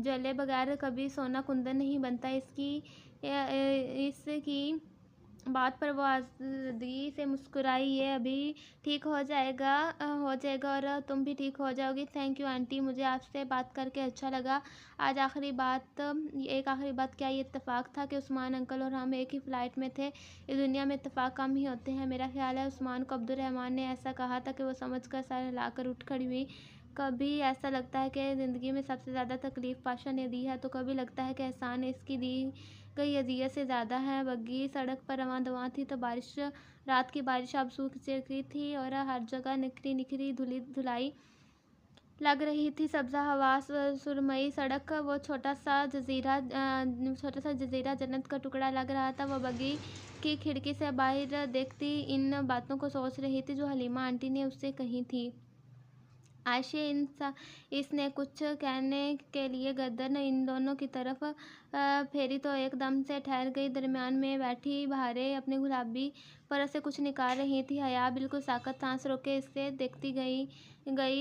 जले बगैर कभी सोना कुंदन नहीं बनता। इसकी बात पर वो आज़ादी से मुस्कुराई। ये अभी ठीक हो जाएगा और तुम भी ठीक हो जाओगी। थैंक यू आंटी, मुझे आपसे बात करके अच्छा लगा। एक आखिरी बात, क्या ये इत्तेफाक था कि उस्मान अंकल और हम एक ही फ़्लाइट में थे? इस दुनिया में इत्तेफाक कम ही होते हैं। मेरा ख्याल है उस्मान को अब्दुर्रहमान ने ऐसा कहा था कि वो समझकर सर हिलाकर उठ खड़ी हुई। कभी ऐसा लगता है कि ज़िंदगी में सबसे ज़्यादा तकलीफ़ पाशा ने दी है, तो कभी लगता है कि एहसान ने इसकी दी कई अज़ियत से ज़्यादा है। बग्गी सड़क पर रवां दवां थी तो रात की बारिश अब सूख चुकी थी और हर जगह निखरी निखरी धुलाई लग रही थी। सब्ज़ा हवा, सुरमई सड़क, वो छोटा सा जजीरा जन्नत का टुकड़ा लग रहा था। वो बग्गी की खिड़की से बाहर देखती इन बातों को सोच रही थी जो हलीमा आंटी ने उससे कही थी। आयशे इसने कुछ कहने के लिए गर्दन इन दोनों की तरफ फेरी तो एकदम से ठहर गई। दरमियान में बैठी बहारें अपने गुलाबी परत से कुछ निकाल रही थी। हया बिल्कुल साकत सांस रोके इसे देखती गई।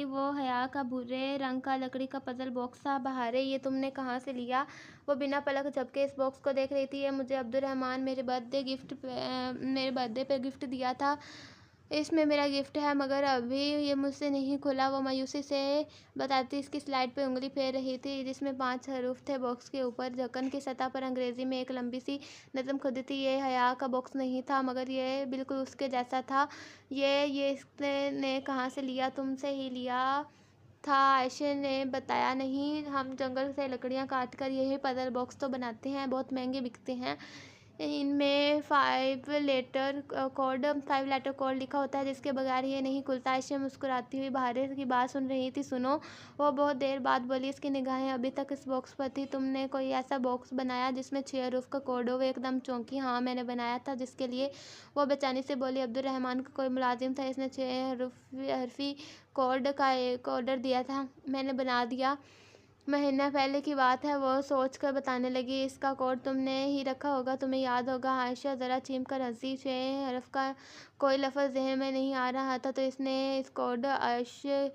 वो हया का भूरे रंग का लकड़ी का पजल बॉक्स था। बहारें, ये तुमने कहाँ से लिया? वो बिना पलक झपके इस बॉक्स को देख रही थी। ये मुझे अब्दुर्रहमान मेरे बर्थडे पे गिफ्ट दिया था। इसमें मेरा गिफ्ट है मगर अभी ये मुझसे नहीं खुला, वो मायूसी से बताती इसकी स्लाइड पे उंगली फेर रही थी जिसमें 5 हरूफ थे। बॉक्स के ऊपर ढक्कन की सतह पर अंग्रेजी में एक लंबी सी नज़म खुदी थी। ये हया का बॉक्स नहीं था मगर ये बिल्कुल उसके जैसा था। ये इसने कहाँ से लिया? तुमसे ही लिया था, आयशा ने बताया। नहीं, हम जंगल से लकड़ियाँ काट कर यही पजल बॉक्स तो बनाते हैं, बहुत महंगे बिकते हैं। इनमें 5 लेटर कोड लिखा होता है जिसके बगैर ये नहीं खुलता। आयशा मुस्कुराती हुई भारे की बात सुन रही थी। सुनो, वो बहुत देर बाद बोली। इसकी निगाहें अभी तक इस बॉक्स पर थी। तुमने कोई ऐसा बॉक्स बनाया जिसमें 6 हरूफ का कोड हो? वो एकदम चौंकी। हाँ, मैंने बनाया था। जिसके लिए? वो बेचैनी से बोली। अब्दुल रहमान का कोई मुलाजिम था, इसने 6 हरफी कोड का एक ऑर्डर दिया था, मैंने बना दिया। महीना पहले की बात है, वो सोच कर बताने लगी। इसका कोड तुमने ही रखा होगा, तुम्हें याद होगा। आयशा ज़रा चीम कर हंसी। 6 हरफ का कोई लफ्ज़ ज़हन में नहीं आ रहा था तो इसने इस कोड आयशे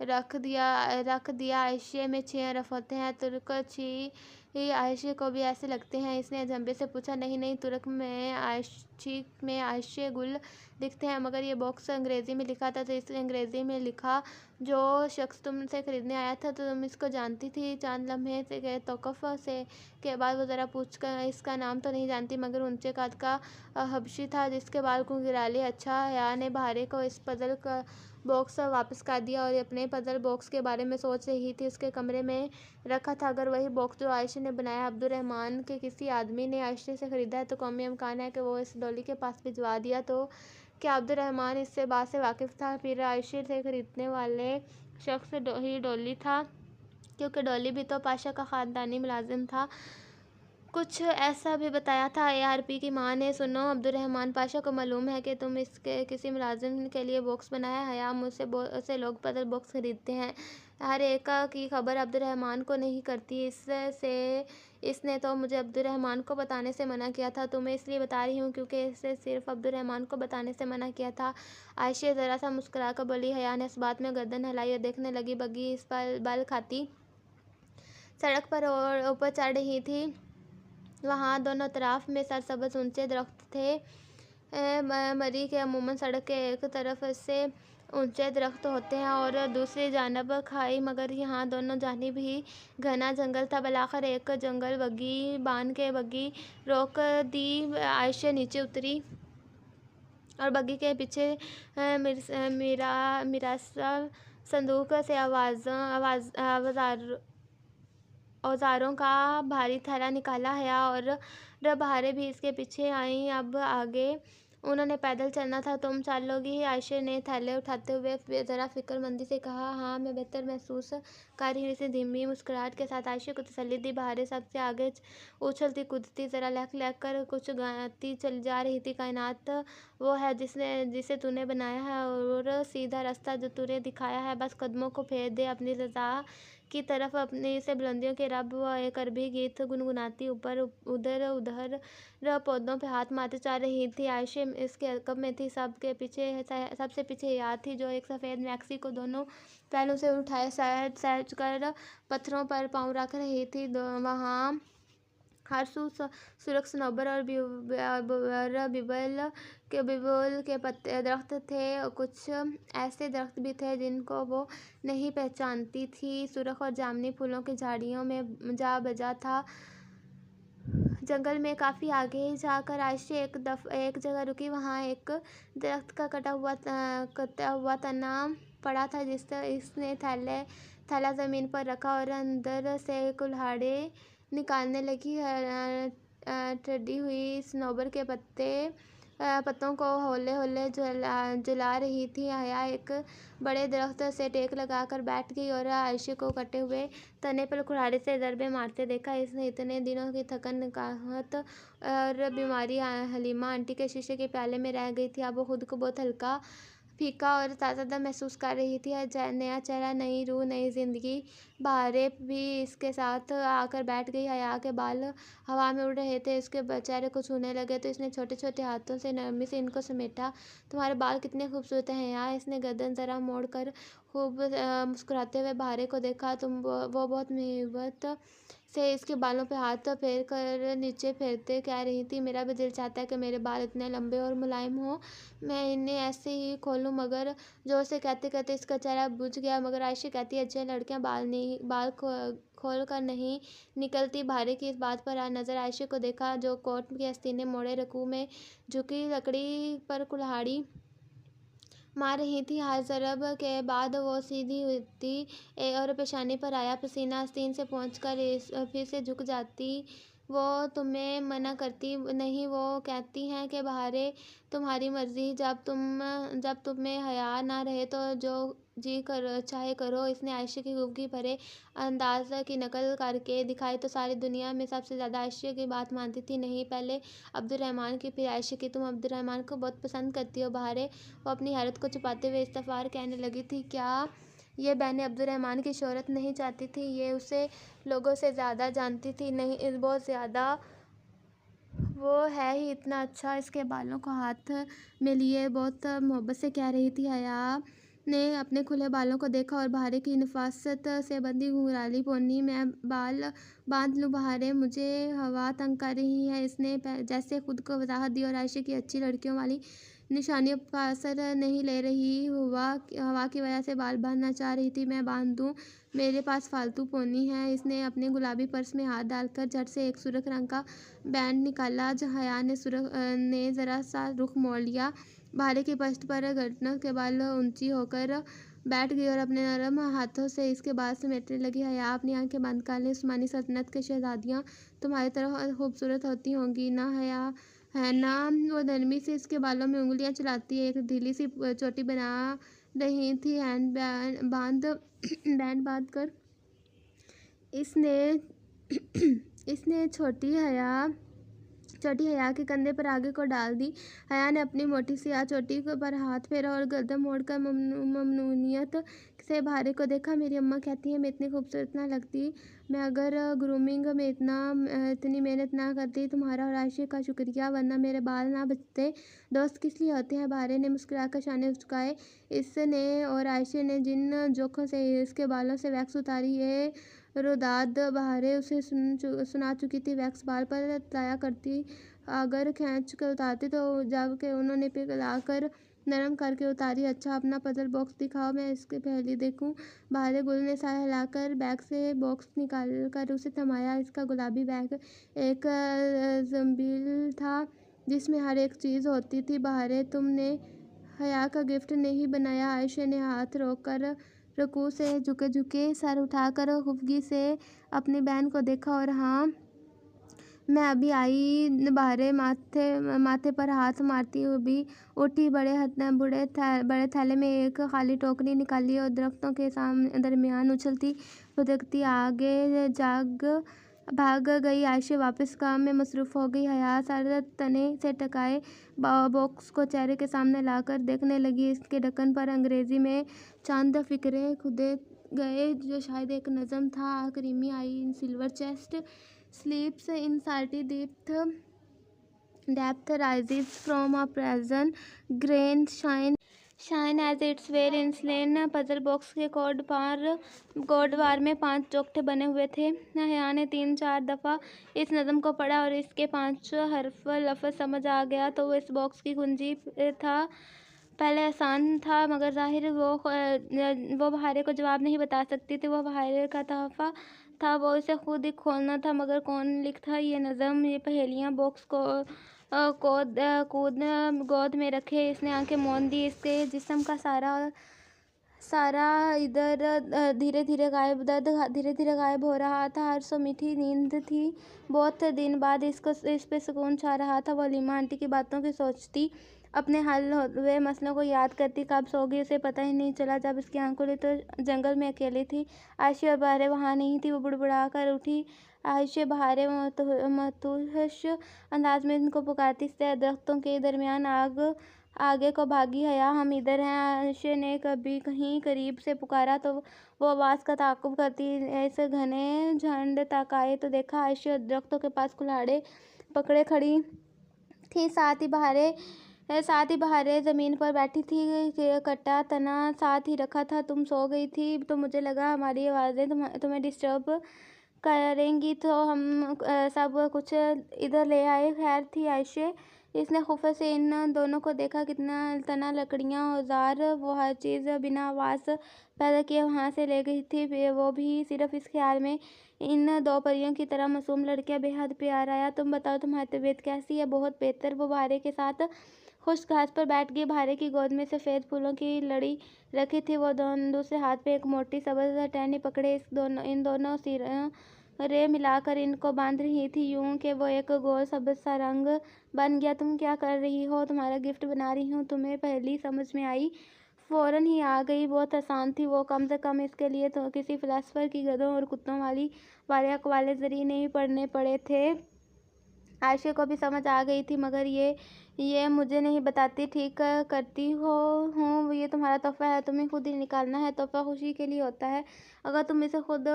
रख दिया। आयशे में 6 हरफ होते हैं, तुर्क ही आयशे को भी ऐसे लगते हैं? इसने अजंबे से पूछा। नहीं, तुर्क में आयशे गुल लिखते हैं मगर ये बॉक्स अंग्रेज़ी में लिखा था तो इसलिए अंग्रेज़ी में लिखा। जो शख्स तुमसे ख़रीदने आया था तो तुम इसको जानती थी? चंद लम्हे से गए तौक़ुफ़ से के बाद वो ज़रा पूछ कर, इसका नाम तो नहीं जानती मगर ऊंचे कद का हबशी था जिसके बाल को गिराले। अच्छा। हया ने भारे को इस पज़ल का बॉक्स वापस कर दिया और अपने पज़ल बॉक्स के बारे में सोच रही थी। उसके कमरे में रखा था अगर वही बॉक्स जो आयशा ने बनाया। अब्दुल रहमान के किसी आदमी ने आयशा से ख़रीदा है तो कौमी इम्कान है कि वो इस डॉली के पास भिजवा दिया। तो क्या अब्दुल रहमान इससे बात से वाकिफ़ था? फिर आयशा से ख़रीदने वाले शख्स ही डॉली था, क्योंकि डॉली भी तो पाशा का ख़ानदानी मुलाजिम था। कुछ ऐसा भी बताया था ARP की माँ ने। सुनो अब्दुल रहमान पाशा को मालूम है कि तुम इसके किसी मुलाजिम के लिए बॉक्स बनाया है। हया, मुझसे बहुत से लोग पजल बॉक्स ख़रीदते हैं, हर एक की खबर अब्दुल रहमान को नहीं करती। इसने तो मुझे अब्दुल रहमान को बताने से मना किया था। तुम्हें इसलिए बता रही हूँ क्योंकि इससे सिर्फ अब्दुल रहमान को बताने से मना किया था। आयशा ज़रा सा मुस्कुरा कर बोली। हया ने इस बात में गर्दन हिलाई और देखने लगी। बग्गी इस पर बल खाती सड़क पर और ऊपर चढ़ रही थी। वहाँ दोनों तरफ में सरसब्ज़ ऊंचे दरख्त थे। मरी के अमूमन सड़क के एक तरफ से ऊंचे दरख्त होते हैं और दूसरी जानब खाई, मगर यहाँ दोनों जानिब ही घना जंगल था। बिलाखिर एक जंगल बग्गी बांध के बग्गी रोक दी। आयशा नीचे उतरी और बग्गी के पीछे मिरासा संदूक से औजारों का भारी थैला निकाला है और बहारें भी इसके पीछे आईं। अब आगे उन्होंने पैदल चलना था। तुम चलोगी? आयशा ने थैले उठाते हुए ज़रा फिक्रमंदी से कहा। हाँ, मैं बेहतर महसूस कर रही हूँ। इसने धीमी मुस्कुराहट के साथ आयशा को तसल्ली दी। बहारें सबसे आगे उछलती कूदती ज़रा लहक कर कुछ गाती चली जा रही थी। कायनात वो है जिसे तूने बनाया है और सीधा रास्ता जो तूने दिखाया है। बस कदमों को फेर दे अपनी रज़ा की तरफ। अपनी से बुलंदियों के रब वो एक अरबी गीत गुनगुनाती उधर पौधों पे हाथ मारते चल रही थी। आयशा इसके अकब में थी। सबसे पीछे याद थी जो एक सफ़ेद मैक्सी को दोनों पहलू से उठाए सहज कर पत्थरों पर पाँव रख रही थी। वहाँ हर सुरख सनोबर और बिबुल के पत्ते दरख्त थे। कुछ ऐसे दरख्त भी थे जिनको वो नहीं पहचानती थी। सुरख और जामनी फूलों की झाड़ियों में जा बजा था। जंगल में काफ़ी आगे जाकर आयशा एक जगह रुकी। वहाँ एक दरख्त का कटा हुआ तना पड़ा था इसने थैला ज़मीन पर रखा और अंदर से कुल्हाड़ी निकालने लगी। टूटी हुई सनोबर के पत्तों को हौले हौले जला रही थी। हया एक बड़े दरख्त से टेक लगाकर बैठ गई और आयशा को कटे हुए तने पर कुल्हाड़ी से ज़रबे मारते देखा। इसने इतने दिनों की थकन, नकाहत और बीमारी हलीमा आंटी के शीशे के प्याले में रह गई थी। अब वो खुद को बहुत हल्का, फीका और ताज़ा महसूस कर रही थी। नया चेहरा, नई रूह, नई जिंदगी। बहारें भी इसके साथ आकर बैठ गई। हया के बाल हवा में उड़ रहे थे। उसके चेहरे को छूने लगे तो इसने छोटे छोटे हाथों से नरमी से इनको समेटा। तुम्हारे बाल कितने खूबसूरत हैं हया। इसने गर्दन ज़रा मोड़ कर खूब मुस्कुराते हुए बहारें को देखा। वो बहुत मुहिब्बत से इसके बालों पे हाथ फेर कर नीचे फेरते कह रही थी, मेरा भी दिल चाहता है कि मेरे बाल इतने लंबे और मुलायम हों, मैं इन्हें ऐसे ही खोलूं। मगर जोर से कहते कहते इसका चेहरा बुझ गया। मगर आयशा कहती है, अच्छे लड़कियां बाल खोल कर नहीं निकलती। भारे की इस बात पर नजर आयशा को देखा, जो कोट की आस्तीनें मोड़े रुकू में झुकी लकड़ी पर कुल्हाड़ी मार रही थी। हर ज़रब के बाद वो सीधी होती और पेशानी पर आया पसीना आस्तीन से पहुंचकर फिर से झुक जाती। वो तुम्हें मना करती नहीं, वो कहती हैं कि बहारे तुम्हारी मर्जी, जब तुम्हें हया ना रहे तो जो जी कर चाहे करो। इसने आयशा की गुफ्तगू भरे अंदाज की नकल करके दिखाई तो सारी दुनिया में सबसे ज़्यादा आयशा की बात मानती थी। नहीं, पहले अब्दुर्रहमान की, फिर आयशा की। तुम अब्दुर्रहमान को बहुत पसंद करती हो बहारे। वो अपनी हैरत को छुपाते हुए इस्तफार कहने लगी थी, क्या ये बहनें अब्दुर्रहमान की शोहरत नहीं चाहती थी? ये उसे लोगों से ज़्यादा जानती थी। नहीं, बहुत ज़्यादा। वो है ही इतना अच्छा। इसके बालों को हाथ में लिए बहुत मोहब्बत से कह रही थी। हया ने अपने खुले बालों को देखा और बहारे की नफासत से बंदी घुंघराली पोनी में बाल बांध लूँ बहारे, मुझे हवा तंग कर रही है। इसने जैसे खुद को वजाहत दी और आयशा की अच्छी लड़कियों वाली निशानियों का असर नहीं ले रही। हवा की वजह से बाल बांधना चाह रही थी। मैं बांध दूँ, मेरे पास फालतू पोनी है। इसने अपने गुलाबी पर्स में हाथ डालकर झट से एक सुर्ख रंग का बैंड निकाला। हया ने ज़रा सा रुख मोड़ लिया। बहारे की पश्त पर घटनों के बाल ऊंची होकर बैठ गई और अपने नरम हाथों से इसके बाल समेटने लगी। हया अपनी आंखें बंद कर ली। उस्मानी सल्तनत के शहजादियाँ तुम्हारी तरह खूबसूरत होती होंगी ना हया, है ना? वो नरमी से इसके बालों में उंगलियां चलाती एक ढीली सी चोटी बना रही थी। बैंड बांध कर इसने इसने छोटी हया के कंधे पर आगे को डाल दी। हया ने अपनी मोटी सी चोटी पर हाथ फेरा और गर्दन मोड़कर ममनूनियत से बहारे को देखा। मेरी अम्मा कहती है मैं इतनी खूबसूरत ना लगती, मैं अगर ग्रूमिंग में इतनी मेहनत ना करती। तुम्हारा और आयशा का शुक्रिया, वरना मेरे बाल ना बचते। दोस्त किस लिए होते हैं? बहारे ने मुस्कुराकर शाने झुकाए। इसने और आयशा ने जिन जोखों से इसके बालों से वैक्स उतारी, ये रुदाद बहारे उसे सुना चुकी थी। वैक्स बाल पर लाया करती, अगर खींच कर उतारती तो जबकि उन्होंने पिघला कर नरम करके उतारी। अच्छा, अपना पजल बॉक्स दिखाओ, मैं इसके पहले देखूं। बहारे गुल ने साया हिलाकर बैग से बॉक्स निकाल कर उसे थमाया। इसका गुलाबी बैग एक जंबील था जिसमें हर एक चीज़ होती थी। बहारे, तुमने हया का गिफ्ट नहीं बनाया? आयशा ने हाथ रोककर रुकू से झुके सर उठाकर खुफगी से अपनी बहन को देखा। और हाँ, मैं अभी आई। बहारे माथे पर हाथ मारती हुई भी उठी। बड़े थैले में एक खाली टोकरी निकाली और दरख्तों के दरमियान उछलती फुदकती आगे भाग गई। आयशा वापस काम में मसरूफ़ हो गई। हया सर तने से टकाए बॉक्स को चेहरे के सामने लाकर देखने लगी। इसके ढक्कन पर अंग्रेजी में चंद फ़िक्रे खुदे गए, जो शायद एक नज़म था। Creamy I in silver chest sleeps in salty depth rises from a prison grain shine as its wear in slain। Puzzle box के कोडवार में 5 चौखटे बने हुए थे। हया ने 3-4 दफ़ा इस नज़म को पढ़ा और इसके 5 हर्फ लफ्ज़ समझ आ गया तो वो इस बॉक्स की कुंजी था। पहले आसान था, मगर ज़ाहिर वो बहारे को जवाब नहीं बता सकती थी। वो बहारे का तोहफ़ा था, वो इसे खुद ही खोलना था। मगर कौन लिखता ये नज़म, ये पहेलियाँ? बॉक्स को गोद में रखे इसने आंखें मौन दी। इसके जिस्म का सारा दर्द धीरे धीरे गायब हो रहा था। हर सो मीठी नींद थी। बहुत दिन बाद इस पे सुकून छा रहा था। वो हलीमा आंटी की बातों की सोचती, अपने हल हुए मसलों को याद करती। कब सो गई उसे पता ही नहीं चला। जब इसकी आंख खुली तो जंगल में अकेली थी। आयशा और बहारे वहाँ नहीं थी। वो बुड़बुड़ा कर उठी। आयशा, बहारे मतूहश अंदाज में इनको पुकारती से दरख्तों के दरमियान आगे को भागी। हया, हम इधर हैं। आयशा ने कभी कहीं करीब से पुकारा तो वो आवाज़ का ताक़ुब करती इस घने झुंड तक आए तो देखा आयशा दरख्तों के पास कुल्हाड़े पकड़े खड़ी थी। साथ ही बहारे ज़मीन पर बैठी थी, कटा तना साथ ही रखा था। तुम सो गई थी तो मुझे लगा हमारी आवाज़ें तुम्हें डिस्टर्ब करेंगी तो हम सब कुछ इधर ले आए। खैर थी आयशे, इसने खुफे से इन दोनों को देखा। कितना तना, लकड़ियाँ, औजार, वो हर चीज़ बिना आवाज़ पैदा किए वहाँ से ले गई थी, वो भी सिर्फ इस ख्याल में इन दो परियों की तरह मासूम लड़कियाँ बेहद प्यार आया। तुम बताओ तुम्हारी तबीयत कैसी है? बहुत बेहतर। वो भारे के साथ खुश घास पर बैठ गई। भारे की गोद में सफ़ेद फूलों की लड़ी रखी थी। वो दूसरे हाथ पे एक मोटी सबज टहनी पकड़े इन दोनों सिरे मिलाकर इनको बांध रही थी, यूं कि वो एक गोल सबज सा रंग बन गया। तुम क्या कर रही हो? तुम्हारा गिफ्ट बना रही हूँ। तुम्हें पहली समझ में आई? फौरन ही आ गई। बहुत आसान थी वो, कम से कम इसके लिए तो किसी फिलासफर की गधों और कुत्तों वाली वाले वाले जरिए नहीं पढ़ने पड़े थे। आयशे को भी समझ आ गई थी, मगर ये मुझे नहीं बताती। ठीक करती हो हूँ, ये तुम्हारा तोहफा है, तुम्हें खुद ही निकालना है। तोहफा खुशी के लिए होता है। अगर तुम इसे खुद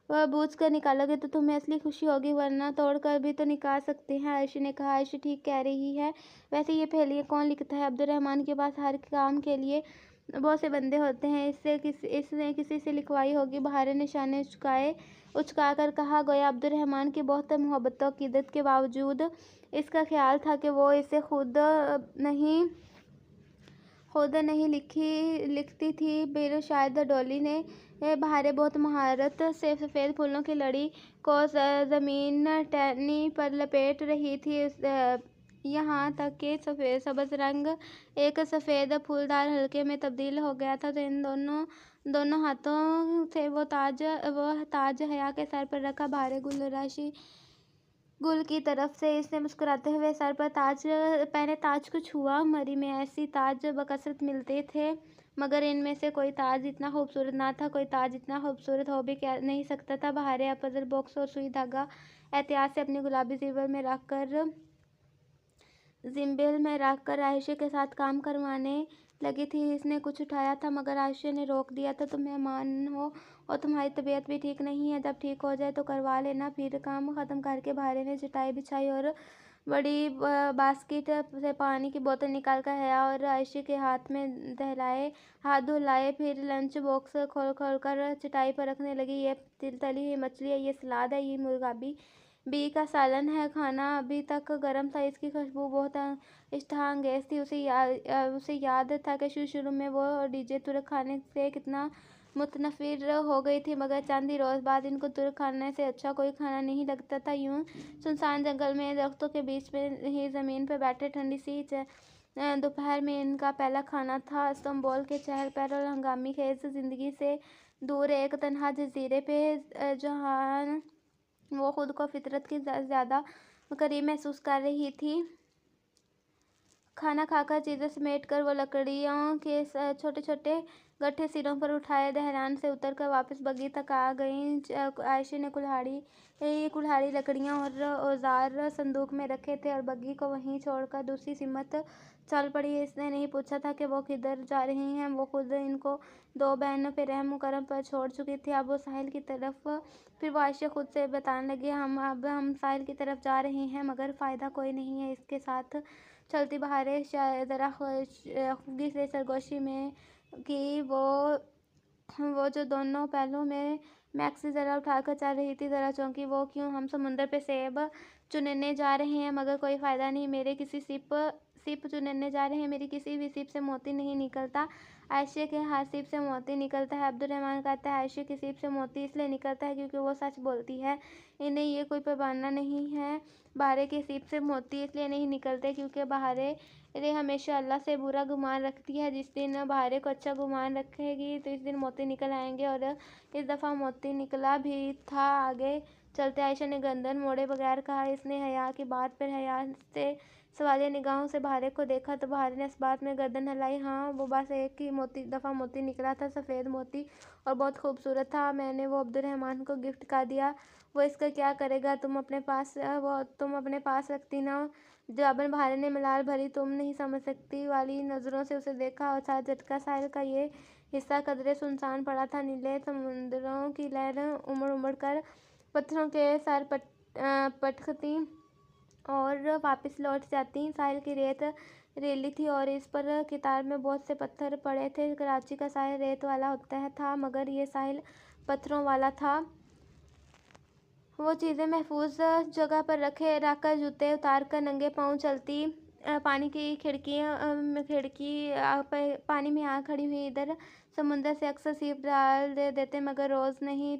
बूझ कर निकालोगे तो तुम्हें असली खुशी होगी, वरना तोड़ कर भी तो निकाल सकते हैं। आयशे ने कहा। आयशे ठीक कह रही है। वैसे ये पहेलियाँ कौन लिखता है? अब्दुर्रहमान के पास हर काम के लिए बहुत से बंदे होते हैं। इसने किसी से लिखवाई होगी। बहारे निशाने उचका कर कहा। गोया अब्दुर्रहमान की बहुत मोहब्बतों की इद्दत के बावजूद इसका ख्याल था कि वो इसे खुद नहीं लिखती थी। फिर शायद डॉली ने बहारे बहुत महारत से सफ़ेद फूलों की लड़ी को ज़मीन टहनी पर लपेट रही थी, यहाँ तक कि सबज रंग एक सफ़ेद फूलदार हल्के में तब्दील हो गया था। तो इन दोनों हाथों से वो ताज हया के सर पर रखा। भारे गुल की तरफ से इसने मुस्कुराते हुए सर पर पहने ताज को छुआ। मरी में ऐसी ताज बकसरत मिलते थे, मगर इनमें से कोई ताज इतना खूबसूरत ना था। कोई ताज इतना खूबसूरत हो भी क्या नहीं सकता था। बहारे पजल बॉक्स और सुई धागा एहतियात से अपनी गुलाबी जिम्बिल में रखकर आयशे के साथ काम करवाने लगी थी। इसने कुछ उठाया था, मगर आयशे ने रोक दिया था। तुम मेहमान हो और तुम्हारी तबीयत भी ठीक नहीं है। जब ठीक हो जाए तो करवा लेना। फिर काम ख़त्म करके भारे ने चटाई बिछाई और बड़ी बास्केट से पानी की बोतल निकाल कर हया और आयशे के हाथ धुलाए। फिर लंच बॉक्स खोल कर चटाई पर रखने लगी। ये तली हुई मछली है, ये सलाद है, ये मुर्गाबी बी का सालन है। खाना अभी तक गर्म था, इसकी खुशबू बहुत इश्तहा अंगेज थी। उसे याद था कि शुरू में वो डीजे तुर्क खाने से कितना मुतनफ़िर हो गई थी, मगर चंद ही रोज़ बाद इनको तुर्क खाने से अच्छा कोई खाना नहीं लगता था। यूं सुनसान जंगल में दरख्तों के बीच में ही ज़मीन पर बैठे ठंडी सी दोपहर में इनका पहला खाना था। इस्तांबुल के चहल पहल और हंगामी खेज ज़िंदगी से दूर एक तन्हा जजीरे पे जहाँ वो खुद को फितरत की ज़्यादा करीब महसूस कर रही थी। खाना खाकर चीज़ें समेट कर वो लकड़ियों के छोटे छोटे गट्ठे सिरों पर उठाए दहरान से उतरकर वापस बग्गी तक आ गई। आयशे ने कुल्हाड़ी लकड़ियाँ और औजार संदूक में रखे थे और बग्गी को वहीं छोड़कर दूसरी सिमत चल पड़ी। इसने नहीं पूछा था कि वो किधर जा रही हैं। वो खुद इनको दो बहनों पे रहम करम पर छोड़ चुकी थी। अब वो साहिल की तरफ फिर वो आयशा खुद से बताने लगी। हम साहिल की तरफ जा रहे हैं, मगर फ़ायदा कोई नहीं है। इसके साथ चलती बहारें ज़रा खुफगी से सरगोशी में कि वो जो दोनों पहलू में मैक्सी ज़रा उठाकर चल रही थी, ज़रा चौंकी। वो क्यों? हम समुंदर पे सेब चुनने जा रहे हैं, मगर कोई फ़ायदा नहीं। मेरे किसी सिप चुनने जा रहे हैं, मेरी किसी भी सिप से मोती नहीं निकलता। आयशे के हर सिप से मोती निकलता है। अब्दुर्रहमान कहता है आयशे की सिप से मोती इसलिए निकलता है क्योंकि वो सच बोलती है। इन्हें ये कोई पैमाना नहीं है। बहारे की सिप से मोती इसलिए नहीं निकलते क्योंकि बहारे हमेशा अल्लाह से बुरा गुमान रखती है। जिस दिन बहारे को अच्छा गुमान रखेगी तो इस दिन मोती निकल आएंगे, और इस दफ़ा मोती निकला भी था। आगे चलते आयशा ने गर्दन मोड़े बगैर कहा। इसने हया की बात पर हया से सवालिया निगाहों से बहारे को देखा तो बहारे ने इस बात में गर्दन हिलाई। हाँ, वो बस एक ही दफ़ा मोती निकला था, सफ़ेद मोती, और बहुत खूबसूरत था। मैंने वो अब्दुर्रहमान को गिफ्ट कर दिया। वो इसका क्या करेगा? तुम अपने पास रखती ना। जवाबन बहारे ने मलाल भरी तुम नहीं समझ सकती वाली नज़रों से उसे देखा और साथ झटका। साहिल का ये हिस्सा कदरे सुनसान पड़ा था। नीले समुद्रों की लहरें उमड़ कर पत्थरों के सर पटकती और वापस लौट जाती। साहिल की रेत रेली थी और इस पर किताब में बहुत से पत्थर पड़े थे। कराची का साहिल रेत वाला होता था, मगर ये साहिल पत्थरों वाला था। वो चीज़ें महफूज जगह पर रख कर जूते उतार कर नंगे पाँव चलती। पानी की पानी में आ खड़ी हुई। इधर समुंदर से अक्सर सीप डाल देते मगर रोज़ नहीं।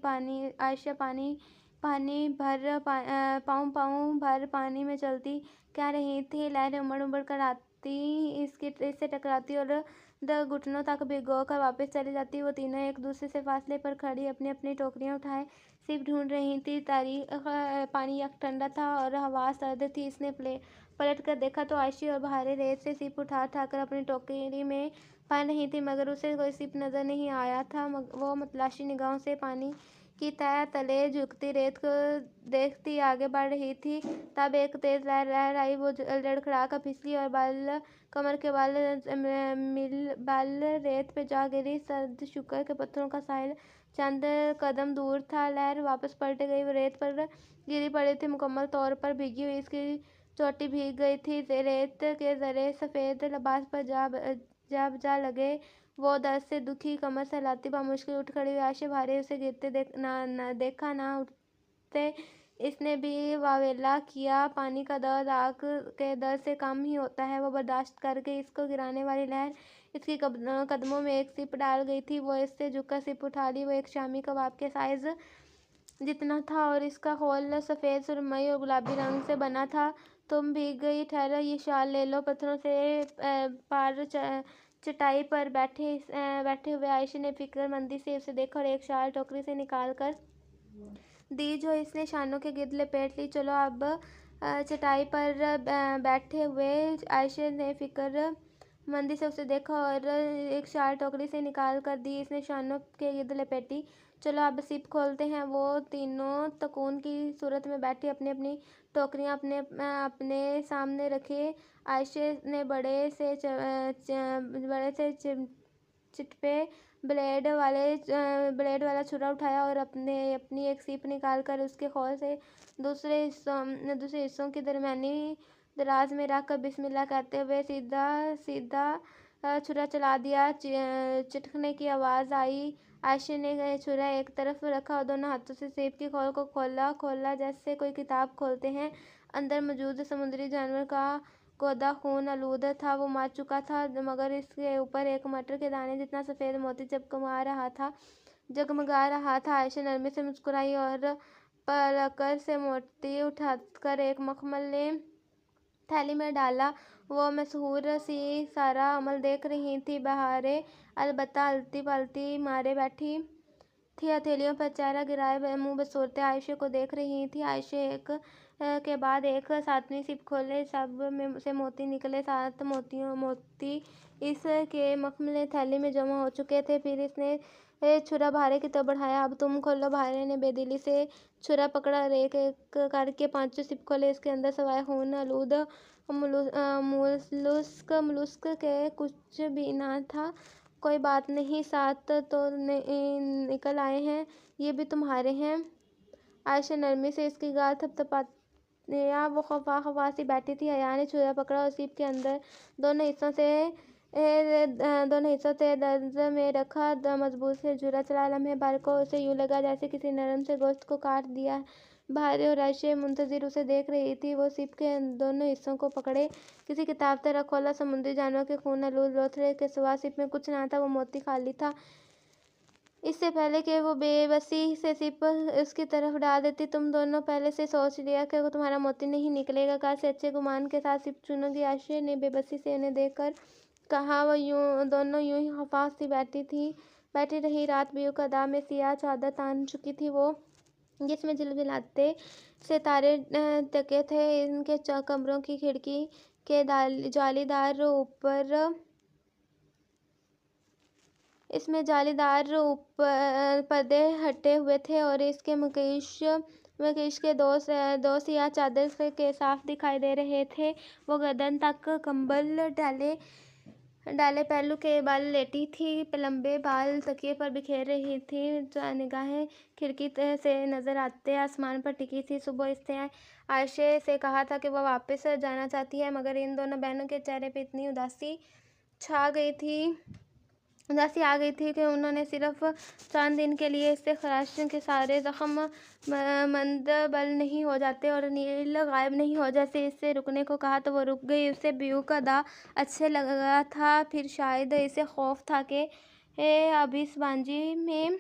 आयशा पानी भर पाँव भर पानी में चलती क्या रही थी। लहरें उमड़ उमड़ कर आती, इससे टकराती और घुटनों तक भिगो कर वापस चली जाती। वो तीनों एक दूसरे से फासले पर खड़ी अपनी अपनी टोकरियाँ उठाए सिप ढूंढ रही थी। पानी यक ठंडा था और हवा सर्द थी। इसने पलट कर देखा तो आयशा और भारे रेत से सिप उठा कर अपनी टोकरी में भर रही थी मगर उसे कोई सिप नजर नहीं आया था। वो मतलाशी निगाहों से पानी की तह तले झुकती रेत को देखती आगे बढ़ रही थी। तब एक तेज लहर आई। वो लड़खड़ा कर फिसली और कमर के बाल रेत पे जा गिरी। सर्द शुक्र के पत्थरों का साहिल चंद कदम दूर था। लहर वापस पलट गई। वो रेत पर गिरी पड़ी थी, मुकम्मल तौर पर भीगी हुई। इसकी चोटी भीग गई थी। रेत के जरे सफ़ेद लिबास पर जा लगे। वो दर्द से दुखी कमर सहलाती बामुश्किल उठ खड़ी हुई। आयशा भारे उसे गिरते देखा ना उठते इसने भी वावेला किया। पानी का दर्द आग के दर्द से कम ही होता है। वो बर्दाश्त करके इसको गिराने वाली लहर इसकी कदमों में एक सिप डाल गई थी। वो इससे झुककर सिप उठा ली। वो एक शामी कबाब के साइज जितना था और इसका खोल सफ़ेद, सुरमई और गुलाबी रंग से बना था। तुम भीग गई, ठहरो, ये शाल ले लो। पत्थरों से पार चटाई पर बैठे हुए आयशा ने फिक्रमंदी से उसे देखा और एक शाल टोकरी से निकाल कर दी जो इसने शानों के गिर्द लपेट ली। चलो अब चटाई पर बैठे हुए आयशा ने फिक्रमंदी से उसे देखा और एक शाल टोकरी से निकाल कर दी इसने शानों के गिर्द लपेटी। चलो अब सिप खोलते हैं। वो तीनों तकून की सूरत में बैठी अपनी अपनी टोकरियाँ अपने सामने रखे। आयशा ने बड़े से चिटपे ब्लेड वाला छुरा उठाया और अपनी एक सीप निकाल कर उसके खोल से दूसरे हिस्सों की दरमियानी दराज में रख कर बिस्मिल्लाह कहते हुए सीधा छुरा चला दिया। चिटकने की आवाज़ आई। आयशा ने छुरा एक तरफ रखा और दोनों हाथों से सीप की खोल को खोला जैसे कोई किताब खोलते हैं। अंदर मौजूद समुद्री जानवर का गोदा खून आलूद था। वो मर चुका था मगर इसके ऊपर एक मटर के दाने जितना सफ़ेद मोती जगमगा रहा था। आयशा नरमी से मुस्कुराई और पलकर से मोती उठाकर एक मखमली थैली में डाला। वो मशहूर सी सारा अमल देख रही थी। बहारें अलबत्ता अलती पलती मारे बैठी थी। हथेलियों पर चेहरा गिराए मुंह बसोरते आयशा को देख रही थी। आयशा एक के बाद एक सातवीं सिप खोले। सब में से मोती निकले। 7 मोती इस के मखमली थैली में जमा हो चुके थे। फिर इसने छुरा भारे की तरफ बढ़ाया। अब तुम खोलो। भारे ने बेदिली से छुरा पकड़ा और एक एक करके 5 सिप खोले। इसके अंदर सवाए खून आलूद मुलुस्क के कुछ भी ना था। कोई बात नहीं, 7 तो निकल आए हैं, ये भी तुम्हारे हैं। आयशा नरमी से इसकी गाल थपथपाया। वो खफा सी बैठी थी। हया ने छुरा पकड़ा और सीप के अंदर दोनों हिस्सों से दर्ज में रखा। मजबूत से छुरा चला। लम्हे भर को उसे यूं लगा जैसे किसी नरम से गोश्त को काट दिया। भारे और आयशा मुंतजिर उसे देख रही थी। वो सिप के दोनों हिस्सों को पकड़े किसी किताब तरह खोला। समुद्री जानवर के खून आलूद लोथड़े के सिवा सिप में कुछ ना था। वो मोती खाली था। इससे पहले कि वो बेबसी से सिप उसकी तरफ डाल देती, तुम दोनों पहले से सोच लिया कि तुम्हारा मोती नहीं निकलेगा। कल से अच्छे गुमान के साथ सिप चुनोगी। आयशा ने बेबसी से उन्हें देखकर कहा। वो दोनों यूं ही खफा सी बैठी रही। रात बेयुक्ता में सियाह चादर तान चुकी थी वो, जिसमें झिलमिलाते सितारे टिके थे। इनके कमरों की खिड़की के जालीदार पर्दे हटे हुए थे और इसके मकीश के दो सियाह चादर के साफ दिखाई दे रहे थे। वो गर्दन तक कंबल डाले पहलू के बल लेटी थी। लंबे बाल तकिए पर बिखेर रही थी। निगाहें खिड़की से नजर आते आसमान पर टिकी थी। सुबह इसने आयशा से कहा था कि वह वापस जाना चाहती है मगर इन दोनों बहनों के चेहरे पर इतनी उदासी छा गई थी उदासी आ गई थी कि उन्होंने सिर्फ चंद दिन के लिए इससे खराश के सारे जख्म मंद बल नहीं हो जाते और नील गायब नहीं हो जाते। इससे रुकने को कहा तो वो रुक गई। उसे ब्यू का दा अच्छे लगा था, फिर शायद इसे खौफ था कि आतिशबाजी में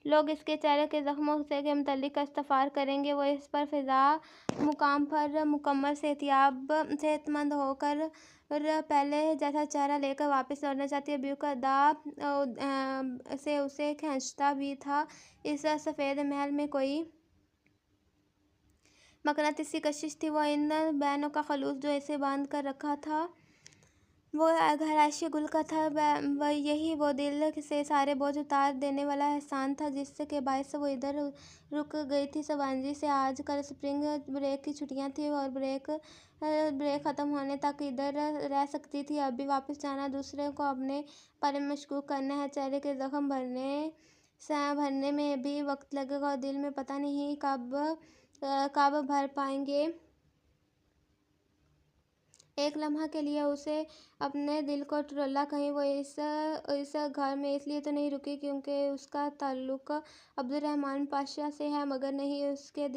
लोग इसके चेहरे के जख्मों से के मुतल्लिक का इस्तफार करेंगे। वो इस पर फिजा मुकाम पर मुकम्मल सेहतमंद होकर पहले जैसा चेहरा लेकर वापस लौटना चाहती है। ब्यू का दा से उसे खींचता भी था। इस सफ़ेद महल में कोई मकनातीसी कशिश थी। वो इन बैनों का खलूस जो इसे बांध कर रखा था वो घरायशी गुल का था। यही वो दिल से सारे बोझ उतार देने वाला एहसान था जिसके बायस वो इधर रुक गई थी शबानजी से। आज कल स्प्रिंग ब्रेक की छुट्टियां थी और ब्रेक ख़त्म होने तक इधर रह सकती थी। अब भी वापस जाना, दूसरे को अपने बारे में मशकूक करना है। चेहरे के जख्म भरने में भी वक्त लगेगा और दिल में पता नहीं कब भर पाएंगे। एक लम्हा के लिए उसे अपने दिल को टुरला, कहीं वो इस घर में इसलिए तो नहीं रुकी क्योंकि उसका ताल्लुक़ अब्दुर्रहमान पाशा से है, मगर नहीं, उसके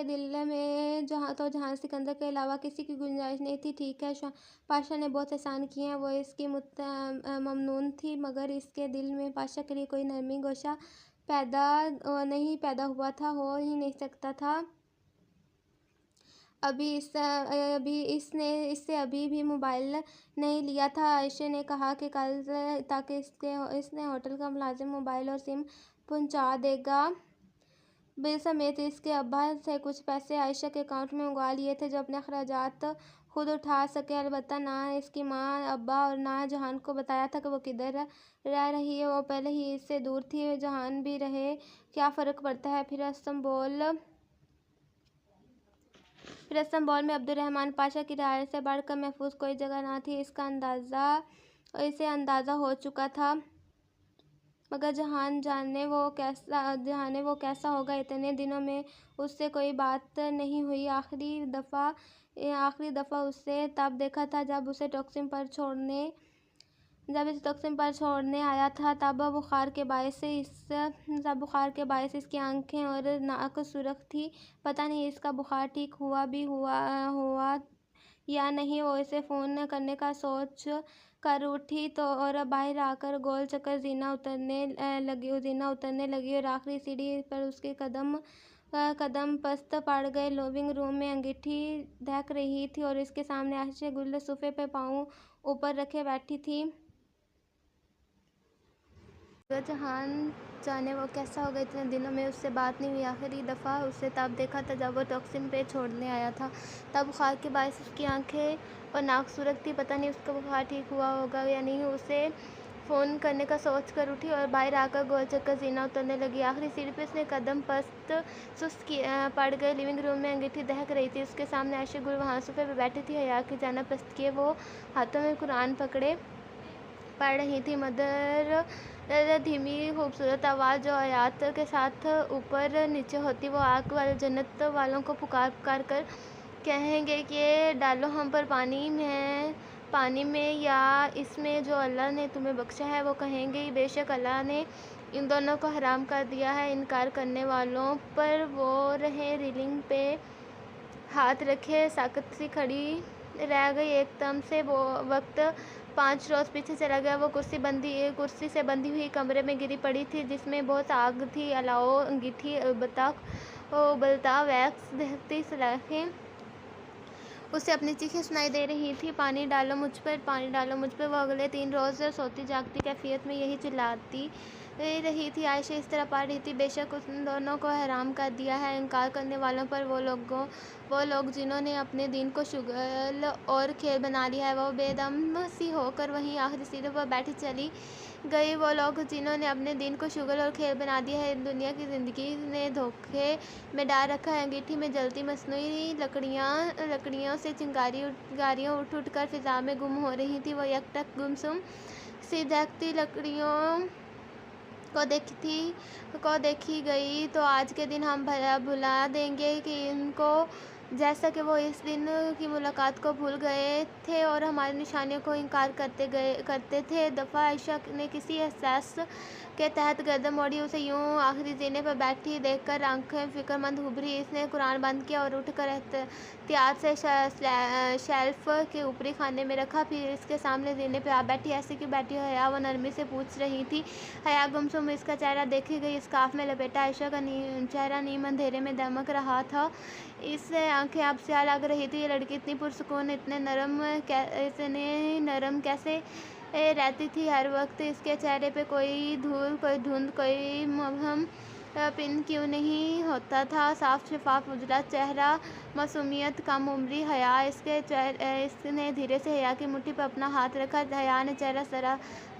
दिल में जहाँ सिकंदर के अलावा किसी की गुंजाइश नहीं थी। ठीक है, पाशा ने बहुत एहसान किए हैं, वो इसकी ममनून थी, मगर इसके दिल में पाशा के लिए कोई नरमी गोशा पैदा हुआ था, हो ही नहीं सकता था। इससे अभी भी मोबाइल नहीं लिया था। आयशा ने कहा कि कल ताकि इसने होटल का मुलाजिम मोबाइल और सिम पहुंचा देगा। बिल समेत इसके अब्बा से कुछ पैसे आयशा के अकाउंट में मंगवा लिए थे जो अपने अखराजात खुद उठा सके। अलबत्ता ना इसकी माँ, अब्बा और ना जहान को बताया था कि वो किधर रह रही है। वो पहले ही इससे दूर थी, जहान भी रहे क्या फ़र्क पड़ता है। फिर इस्तंबुल में अब्दुर्रहमान पाशा की रिहाइश से बढ़कर महफूज कोई जगह न थी, इसे अंदाज़ा हो चुका था, मगर जाने वो कैसा होगा। इतने दिनों में उससे कोई बात नहीं हुई। आखिरी दफ़ा उससे तब देखा था जब इसे टॉक्सिन पर छोड़ने आया था। तब बुखार के बायस इसकी आंखें और नाक सुर्ख थी। पता नहीं इसका बुखार ठीक हुआ या नहीं। वो इसे फ़ोन करने का सोच कर उठी तो और बाहर आकर गोल चक्कर जीना उतरने लगी और आखिरी सीढ़ी पर उसके कदम पस्त पड़ गए। लिविंग रूम में अंगीठी दहक रही थी और इसके सामने आयशा गुल सोफे पे पाँव ऊपर रखे बैठी थी। जहान जाने वो कैसा होगा, इतने दिनों में उससे बात नहीं हुई। आखिरी दफ़ा उसे तब देखा था जब वो टॉक्सिन पे छोड़ने आया था। तब बुखार के बायस उसकी आंखें और नाक सुर्ख थी। पता नहीं उसका बुखार ठीक हुआ होगा या नहीं। उसे फ़ोन करने का सोच कर उठी और बाहर आकर गोल चक्कर जीना उतरने लगी। आखिरी सीढ़ी पे उसने कदम सुस्त पड़ गए। लिविंग रूम में अंगीठी दहक रही थी। उसके सामने आयशा गुल वहाँ सोफे पे बैठी थी, हया की जाना पस्त किए वो हाथों में कुरान पकड़े पढ़ रही थी। मदर धीमी खूबसूरत आवाज़ जो आयात के साथ ऊपर नीचे होती, वो आग वाले जन्नत वालों को पुकार कर कहेंगे कि डालो हम पर पानी में या इसमें जो अल्लाह ने तुम्हें बख्शा है। वो कहेंगे बेशक अल्लाह ने इन दोनों को हराम कर दिया है। इनकार करने वालों पर वो रहे रेलिंग पे हाथ रखे साकत सी खड़ी रह गई। एकदम से वो वक्त 5 रोज़ पीछे चला गया। वो कुर्सी से बंधी हुई कमरे में गिरी पड़ी थी जिसमें बहुत आग थी। अलाओ, अंगीठी, उबलता वैक्स, दहकती सलाखें, उसे अपनी चीखें सुनाई दे रही थी। पानी डालो मुझ पर, पानी डालो मुझ पर। वो अगले 3 रोज़ सोती जागती कैफियत में यही चिल्लाती रही थी। आयशा इस तरह पढ़ रही थी, बेशक उन दोनों को हराम कर दिया है। इनकार करने वालों पर वो लोग जिन्होंने अपने दीन को शुगल और खेल बना लिया है। वो बेदम सी होकर वहीं आखिरी सीढ़ी पर बैठी चली गई। वो लोग जिन्होंने अपने दीन को शुगल और खेल बना दिया है। दुनिया की ज़िंदगी ने धोखे में डाल रखा है। अंगीठी में जलती मसनूई लकड़ियों से चिंगारियाँ उठ कर फिज़ा में गुम हो रही थी। वो यकटक गुमसुम सी दहकती लकड़ियों को देखी गई तो आज के दिन हम भुला देंगे कि इनको जैसा कि वो इस दिन की मुलाकात को भूल गए थे और हमारी निशानियों को इनकार करते थे। दफ़ा आयशा ने किसी एहसास के तहत गर्दन मोड़ी, उसे यूं आखिरी जीने पर बैठी देखकर आंखें फिक्रमंद उभरी। इसने कुरान बंद किया और उठकर एहतियात से शेल्फ के ऊपरी खाने में रखा, फिर इसके सामने जीने पर आ बैठी। ऐसे क्यों बैठी हो हया? वो नरमी से पूछ रही थी। हया गुमसुम इसका चेहरा देखी गई। स्कार्फ में लपेटा आयशा का चेहरा नीम अंधेरे में दमक रहा था। इससे आंखें अब स्याह लग रही थी। ये लड़की इतनी पुरसुकून, इतने इतनी नरम कैसे रहती थी? हर वक्त इसके चेहरे पे कोई धूल, कोई धुंध, कोई मबहम पिन क्यों नहीं होता था? साफ शफाफ उजला चेहरा, मासूमियत, कम उम्री। हया इसने धीरे से हया की मुट्ठी पर अपना हाथ रखा। हया ने चेहरा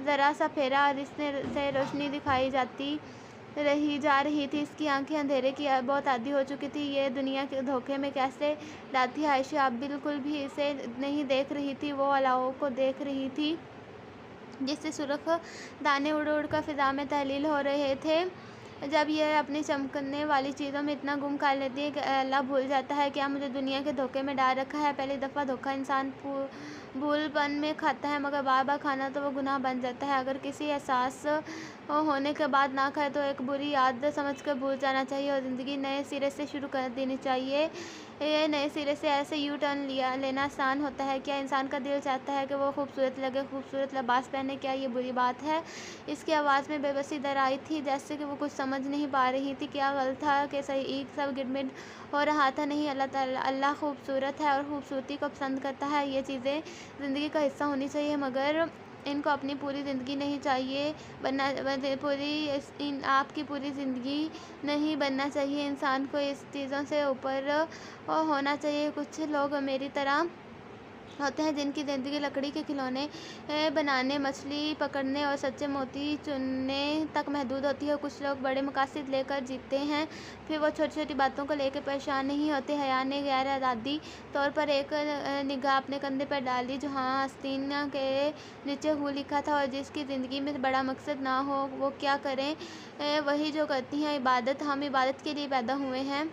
ज़रा सा फेरा और इसने से रोशनी दिखाई जा रही थी। इसकी आंखें अंधेरे की बहुत आदी हो चुकी थी। ये दुनिया के धोखे में कैसे डालती? आयशा अब बिल्कुल भी इसे नहीं देख रही थी, वो अलाओ को देख रही थी, जिससे सुर्ख दाने उड़ उड़ कर फिजा में तहलील हो रहे थे। जब यह अपनी चमकने वाली चीज़ों में इतना गुम कर लेती है कि अल्लाह भूल जाता है। क्या मुझे दुनिया के धोखे में डाल रखा है? पहली दफ़ा धोखा इंसान भूलपन में खाता है, मगर बार बार खाना तो वो गुनाह बन जाता है। अगर किसी एहसास होने के बाद ना खाए तो एक बुरी याद समझकर भूल जाना चाहिए और ज़िंदगी नए सिरे से शुरू कर देनी चाहिए। ये नए सिरे से ऐसे यू टर्न लेना आसान होता है? क्या इंसान का दिल चाहता है कि वो खूबसूरत लगे, खूबसूरत लिबास पहने? क्या ये बुरी बात है? इसकी आवाज़ में बेबसी दर आई थी, जैसे कि वो कुछ समझ नहीं पा रही थी। क्या गलत था कि सही सब गिरमिट हो रहा था? नहीं, अल्लाह खूबसूरत है और खूबसूरती को पसंद करता है। ये चीज़ें ज़िंदगी का हिस्सा होनी चाहिए, मगर इनको अपनी पूरी ज़िंदगी नहीं चाहिए बनना। आपकी पूरी ज़िंदगी नहीं बनना चाहिए। इंसान को इस चीज़ों से ऊपर होना चाहिए। कुछ लोग मेरी तरह होते हैं जिनकी ज़िंदगी लकड़ी के खिलौने बनाने, मछली पकड़ने और सच्चे मोती चुनने तक महदूद होती है। कुछ लोग बड़े मकासद लेकर जीते हैं, फिर वो छोटी छोटी बातों को लेकर परेशान नहीं होते। हया ने गैर आज़ादी तौर पर एक निगाह अपने कंधे पर डाली, जहाँ आस्तीन के नीचे हु लिखा था, और जिसकी ज़िंदगी में बड़ा मकसद ना हो वो क्या करें? वही जो करती हैं इबादत। हम इबादत के लिए पैदा हुए हैं,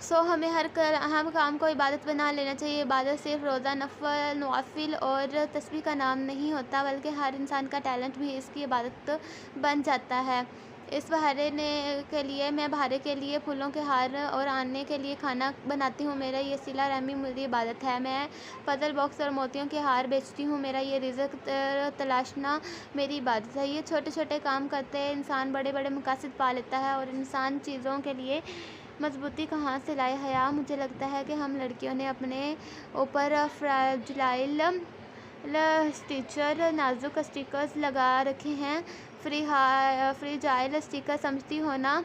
हमें हर काम को इबादत बना लेना चाहिए। इबादत सिर्फ रोज़ा नवाफिल और तस्बीह का नाम नहीं होता, बल्कि हर इंसान का टैलेंट भी इसकी इबादत बन जाता है। इस मैं बहारे के लिए फूलों के हार और आने के लिए खाना बनाती हूँ। मेरा ये सिला रहमी मेरी इबादत है। मैं पज़ल बॉक्स और मोतियों के हार बेचती हूँ। मेरा ये रिज़्क तलाशना मेरी इबादत है। ये छोटे छोटे काम करते इंसान बड़े बड़े मकासद पा लेता है। और इंसान चीज़ों के लिए मजबूती कहाँ से लाए? हया, मुझे लगता है कि हम लड़कियों ने अपने ऊपर फ्रेजाइल नाजुक स्टिकर्स लगा रखे हैं। फ्रेजाइल स्टिकर समझती हो ना?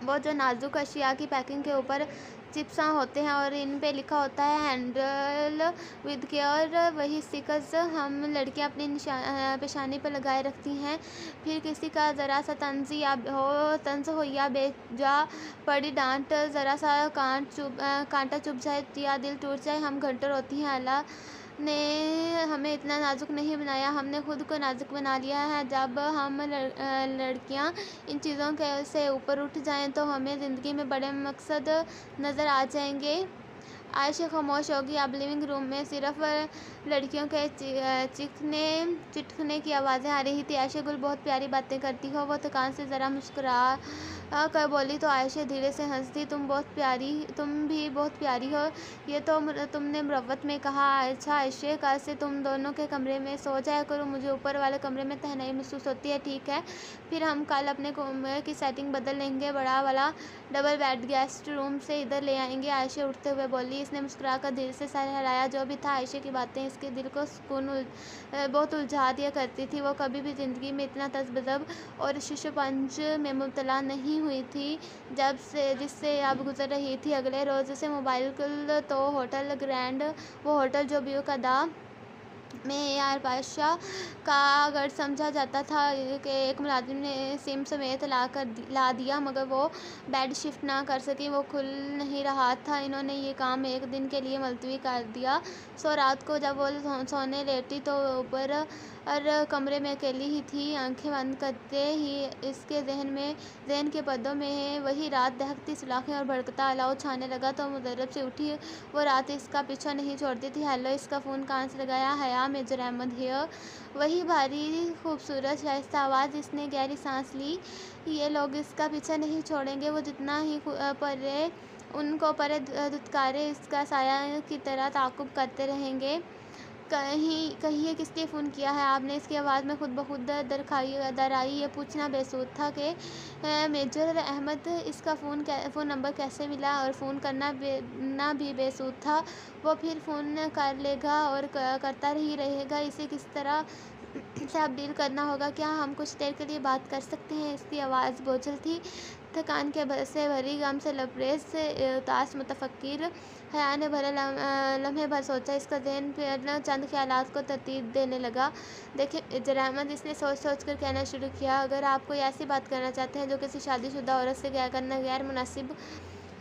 वो जो नाजुक अशिया की पैकिंग के ऊपर चिप्सा होते हैं और इन पे लिखा होता है हैंडल विद केयर। वही स्टिकर्स हम लड़कियां अपनी पेशानी पर लगाए रखती हैं। फिर किसी का ज़रा सा तंज हो या बेजा पड़ी डांट, ज़रा सा कांटा चुभ जाए या दिल टूट जाए, हम घंटों रोती हैं। अल्लाह ने हमें इतना नाजुक नहीं बनाया, हमने खुद को नाजुक बना लिया है। जब हम लड़कियां इन चीज़ों से ऊपर उठ जाएं तो हमें ज़िंदगी में बड़े मकसद नज़र आ जाएंगे। आयशा खामोश होगी। अब लिविंग रूम में सिर्फ लड़कियों के चिटकने की आवाज़ें आ रही थी। आयशा गुल, बहुत प्यारी बातें करती हो। वो थकान से ज़रा मुस्कुरा कर बोली तो आयशा धीरे से हंस दी। तुम भी बहुत प्यारी हो। ये तो तुमने मुरव्वत में कहा। अच्छा आयशा, कल से तुम दोनों के कमरे में सो जाया करो, मुझे ऊपर वाले कमरे में तन्हाई महसूस होती है। ठीक है, फिर हम कल अपने कमरे की सेटिंग बदल लेंगे, बड़ा वाला डबल बेड गेस्ट रूम से इधर ले आएंगे। आयशा उठते हुए बोली। इसने मुस्कुरा कर दिल से सर हिलाया। जो भी था, आयशा की बातें इसके दिल को बहुत उलझा दिया करती थी। वो कभी भी ज़िंदगी में इतना तज़ब्ज़ब और शिशुपंज में मुब्तला नहीं हुई थी जिससे अब गुजर रही थी। अगले रोज़ से मोबाइल तो होटल ग्रैंड, वो होटल जो व्यू का में AR बादशाह का गढ़ समझा जाता था कि एक मुलाजिम ने सिम समेत ला दिया, मगर वो बेड शिफ्ट ना कर सकी, वो खुल नहीं रहा था। इन्होंने ये काम एक दिन के लिए मुलतवी कर दिया। सो रात को जब वो सोने लेटी तो ऊपर और कमरे में अकेली ही थी। आंखें बंद करते ही इसके जहन के पर्दों में वही रात, दहकती सुलाखें और भड़कता अलाव छाने लगा। तो मुदर्रब से उठी, वो रात इसका पीछा नहीं छोड़ती थी। हेलो, इसका फ़ोन कहाँ से लगाया? हया, मेजर अहमद हियर। वही भारी खूबसूरत शाइस्ता आवाज़। इसने गहरी सांस ली। ये लोग इसका पीछा नहीं छोड़ेंगे। वो जितना ही परे उनको परे धुतकारे, इसका साया की तरह ताक़ुब करते रहेंगे। कहिए किस लिए फ़ोन किया है आपने? इसकी आवाज़ में खुद ब खुद दर आई। ये पूछना बेसूद था कि मेजर अहमद इसका फ़ोन नंबर कैसे मिला, और फ़ोन करना भी बेसूद था। वो फिर फ़ोन कर लेगा और करता ही रहेगा। इसे किस तरह से अब डील करना होगा? क्या हम कुछ देर के लिए बात कर सकते हैं? इसकी आवाज़ बोझल थी, थकान से भरी, गम से लबरेज, उदास, मुतफक्किर। हया ने लम्हे भर सोचा। इसका ज़हन फिर चंद ख़यालात को तरतीब देने लगा। देखिए मेजर अहमद, इसने सोच कर कहना शुरू किया, अगर आप कोई ऐसी बात करना चाहते हैं जो किसी शादीशुदा औरत से करना गैर मुनासिब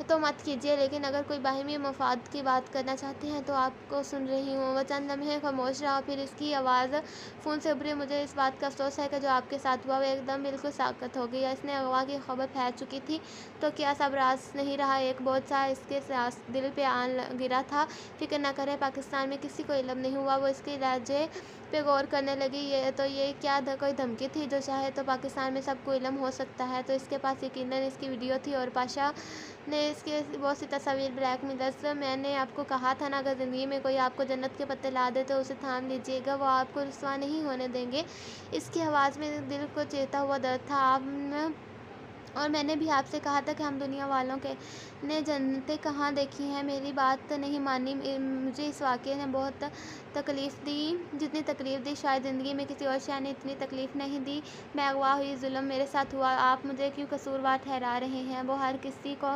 तो मत कीजिए, लेकिन अगर कोई बाहिमी मफाद की बात करना चाहते हैं तो आपको सुन रही हूँ। वह चंद लम्हे खामोश रहा, फिर इसकी आवाज़ फ़ोन से उभरी, मुझे इस बात का अफसोस है कि जो आपके साथ हुआ वो एकदम बिल्कुल साकत हो गई। इसने अगवा की खबर फैल चुकी थी, तो क्या सब राज नहीं रहा? एक बोझ सा इसके दिल पे गिरा था। फिक्र न करें, पाकिस्तान में किसी को इल्म नहीं हुआ। वो इसके लहजे पे गौर करने लगी। ये क्या कोई धमकी थी? जो चाहे तो पाकिस्तान में सबको इल्म हो सकता है। तो इसके पास यकीनन इसकी वीडियो थी और पाशा ने इसके बहुत सी तस्वीर ब्लैकमेलर्स। मैंने आपको कहा था ना, अगर ज़िंदगी में कोई आपको जन्नत के पत्ते ला दे तो उसे थाम लीजिएगा, वो आपको रुसवा नहीं होने देंगे। इसकी आवाज़ में दिल को चीरता हुआ दर्द था। और मैंने भी आपसे कहा था कि हम दुनिया वालों के ने जन्नतें कहाँ देखी हैं। मेरी बात नहीं मानी। मुझे इस वाक़ये ने बहुत तकलीफ़ दी, जितनी तकलीफ़ दी शायद ज़िंदगी में किसी और शय ने इतनी तकलीफ़ नहीं दी। मैं अगवा हुई, जुल्म मेरे साथ हुआ। आप मुझे क्यों कसूरवार ठहरा रहे हैं? वो हर किसी को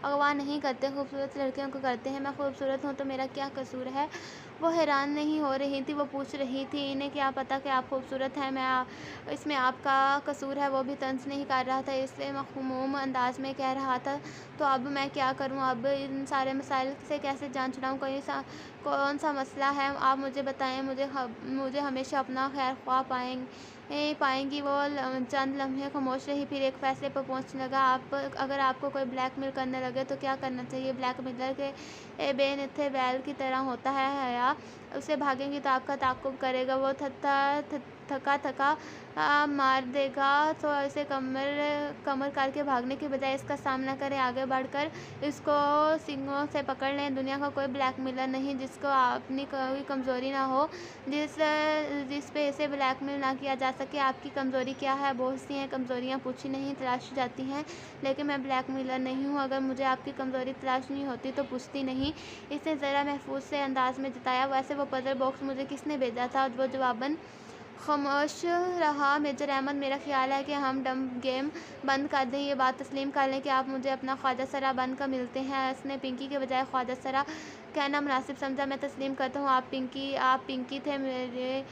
अगवा नहीं करते, खूबसूरत लड़कियों को करते हैं। मैं खूबसूरत हूँ तो मेरा क्या कसूर है? वो हैरान नहीं हो रही थी, वो पूछ रही थी, इन्हें क्या पता कि आप खूबसूरत हैं? इसमें आपका कसूर है? वो भी तंज़ नहीं कर रहा था, इससे मख़मूम अंदाज़ में कह रहा था। तो अब मैं क्या करूं? अब इन सारे मसाइल से कैसे जान छुड़ाऊं? कौन सा मसला है? आप मुझे बताएं। मुझे हमेशा अपना खैर ख्वाह पाएंगी। वो चंद लम्हे खामोश रही, फिर एक फ़ैसले पर पहुंचने लगा। अगर आपको कोई ब्लैकमेल करने लगे तो क्या करना चाहिए? ब्लैकमेलर के बेनथे बैल की तरह होता है हया। उसे भागेंगी तो आपका ताक़ुब करेगा। वो थका मार देगा। तो ऐसे कमर करके भागने के बजाय इसका सामना करें, आगे बढ़कर इसको सींगों से पकड़ लें। दुनिया का कोई ब्लैकमेलर नहीं जिसको अपनी कोई कमज़ोरी ना हो, जिस पे इसे ब्लैकमेल ना किया जा सके। आपकी कमज़ोरी क्या है? बहुत सी हैं कमज़ोरियाँ, पूछी नहीं तलाशी जाती हैं, लेकिन मैं ब्लैकमेलर नहीं हूँ। अगर मुझे आपकी कमज़ोरी तलाशनी होती तो पूछती नहीं। इसने ज़रा महफूज से अंदाज में जताया। वैसे वो पज़ल बॉक्स मुझे किसने भेजा था? वो जवाबन खामोश रहा। मेजर अहमद, मेरा ख़्याल है कि हम गेम बंद कर दें। ये बात तस्लीम कर लें कि आप मुझे अपना ख्वाजा सरा बन कर मिलते हैं। इसने पिंकी के बजाय ख्वाजा सरा कहना मुनासिब समझा। मैं तस्लीम करता हूँ, आप पिंकी थे मेरे,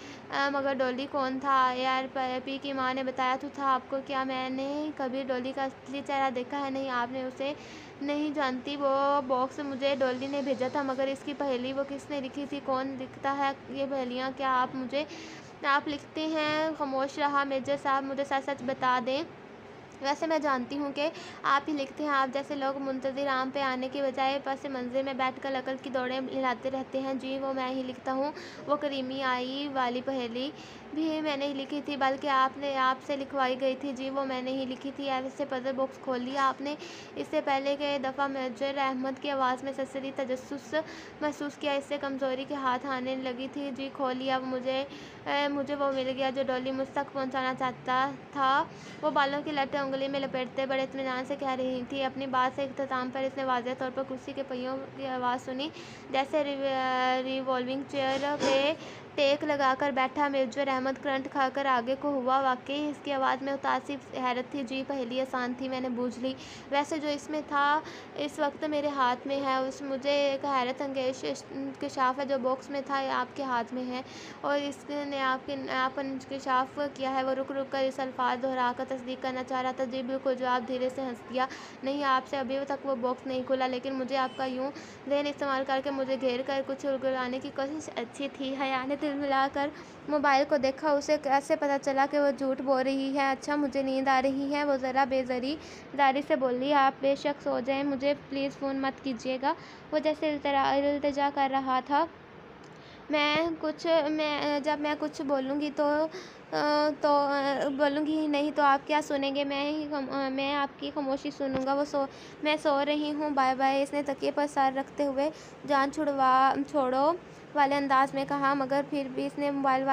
मगर डॉली कौन था? यार, पी की माँ ने बताया तो था आपको। क्या मैंने कभी डॉली का असली चेहरा देखा है? नहीं, आपने उसे नहीं जानती। वो बॉक्स मुझे डॉली ने भेजा था, मगर इसकी पहेली वो किसने लिखी थी? कौन लिखता है ये पहेलियाँ? क्या आप लिखते हैं? खामोश रहा मेजर साहब, मुझे सच सच बता दें। वैसे मैं जानती हूँ कि आप ही लिखते हैं। आप जैसे लोग मुंतज़िर आम पे आने के बजाय पस मंज़िल में बैठकर अकल की दौड़ें हिलाते रहते हैं। जी, वो मैं ही लिखता हूँ। वो करीमी आई वाली पहेली भी मैंने ही लिखी थी, बल्कि आपसे लिखवाई गई थी। जी, वो मैंने ही लिखी थी। ऐसे पज़ल बॉक्स खोल लिया आपने? इससे पहले के दफ़ा मेजर अहमद की आवाज़ में ससरी तजस्सुस महसूस किया। इससे कमज़ोरी के हाथ आने लगी थी। जी, खोल लिया। मुझे वो मिल गया जो डॉली मुझ तक पहुँचाना चाहता था। वो बालों की लट उंगली में लपेटते बड़े इत्मीनान से कह रही थी। अपनी बात से इख्तिताम पर इसने वाज़ेह तौर पर कुर्सी के पहियों की आवाज़ सुनी, जैसे रिवॉल्विंग चेयर पे टेक लगाकर बैठा। मुजव्वर अहमद करंट खाकर आगे को हुआ। वाकई इसकी आवाज़ में उदासी हैरत थी। जी, पहेली आसान थी, मैंने बूझ ली। वैसे जो इसमें था इस वक्त मेरे हाथ में है। उस मुझे एक हैरत अंगेज इंकशाफ है जो बॉक्स में था आपके हाथ में है और इसने आप इंकशाफ किया है। वो रुक रुक कर इस अल्फाज दोहरा कर तस्दीक करना चाह रहा था। जी बिल्कुल, जवाब धीरे से हंस दिया। नहीं, आपसे अभी तक वो बॉक्स नहीं खुला, लेकिन मुझे आपका यूँ ज़हन इस्तेमाल करके मुझे घेर कर कुछ उगलाने की कोशिश अच्छी थी। हया ने दिल मिलाकर मोबाइल को देखा। उसे कैसे पता चला कि वो झूठ बोल रही है? अच्छा, मुझे नींद आ रही है, वो ज़रा बेज़रीदारी से बोली। आप बेशक सो जाएं, मुझे प्लीज़ फ़ोन मत कीजिएगा। वो जैसे इल्तिजा कर रहा था। जब मैं कुछ बोलूँगी बोलूँगी ही नहीं तो आप क्या सुनेंगे? मैं आपकी खामोशी सुनूँगा। मैं सो रही हूँ, बाय बाय। इसने तकिए पर सर रखते हुए जान छोड़ो वाले अंदाज में कहा, मगर फिर भी इसने मोबाइल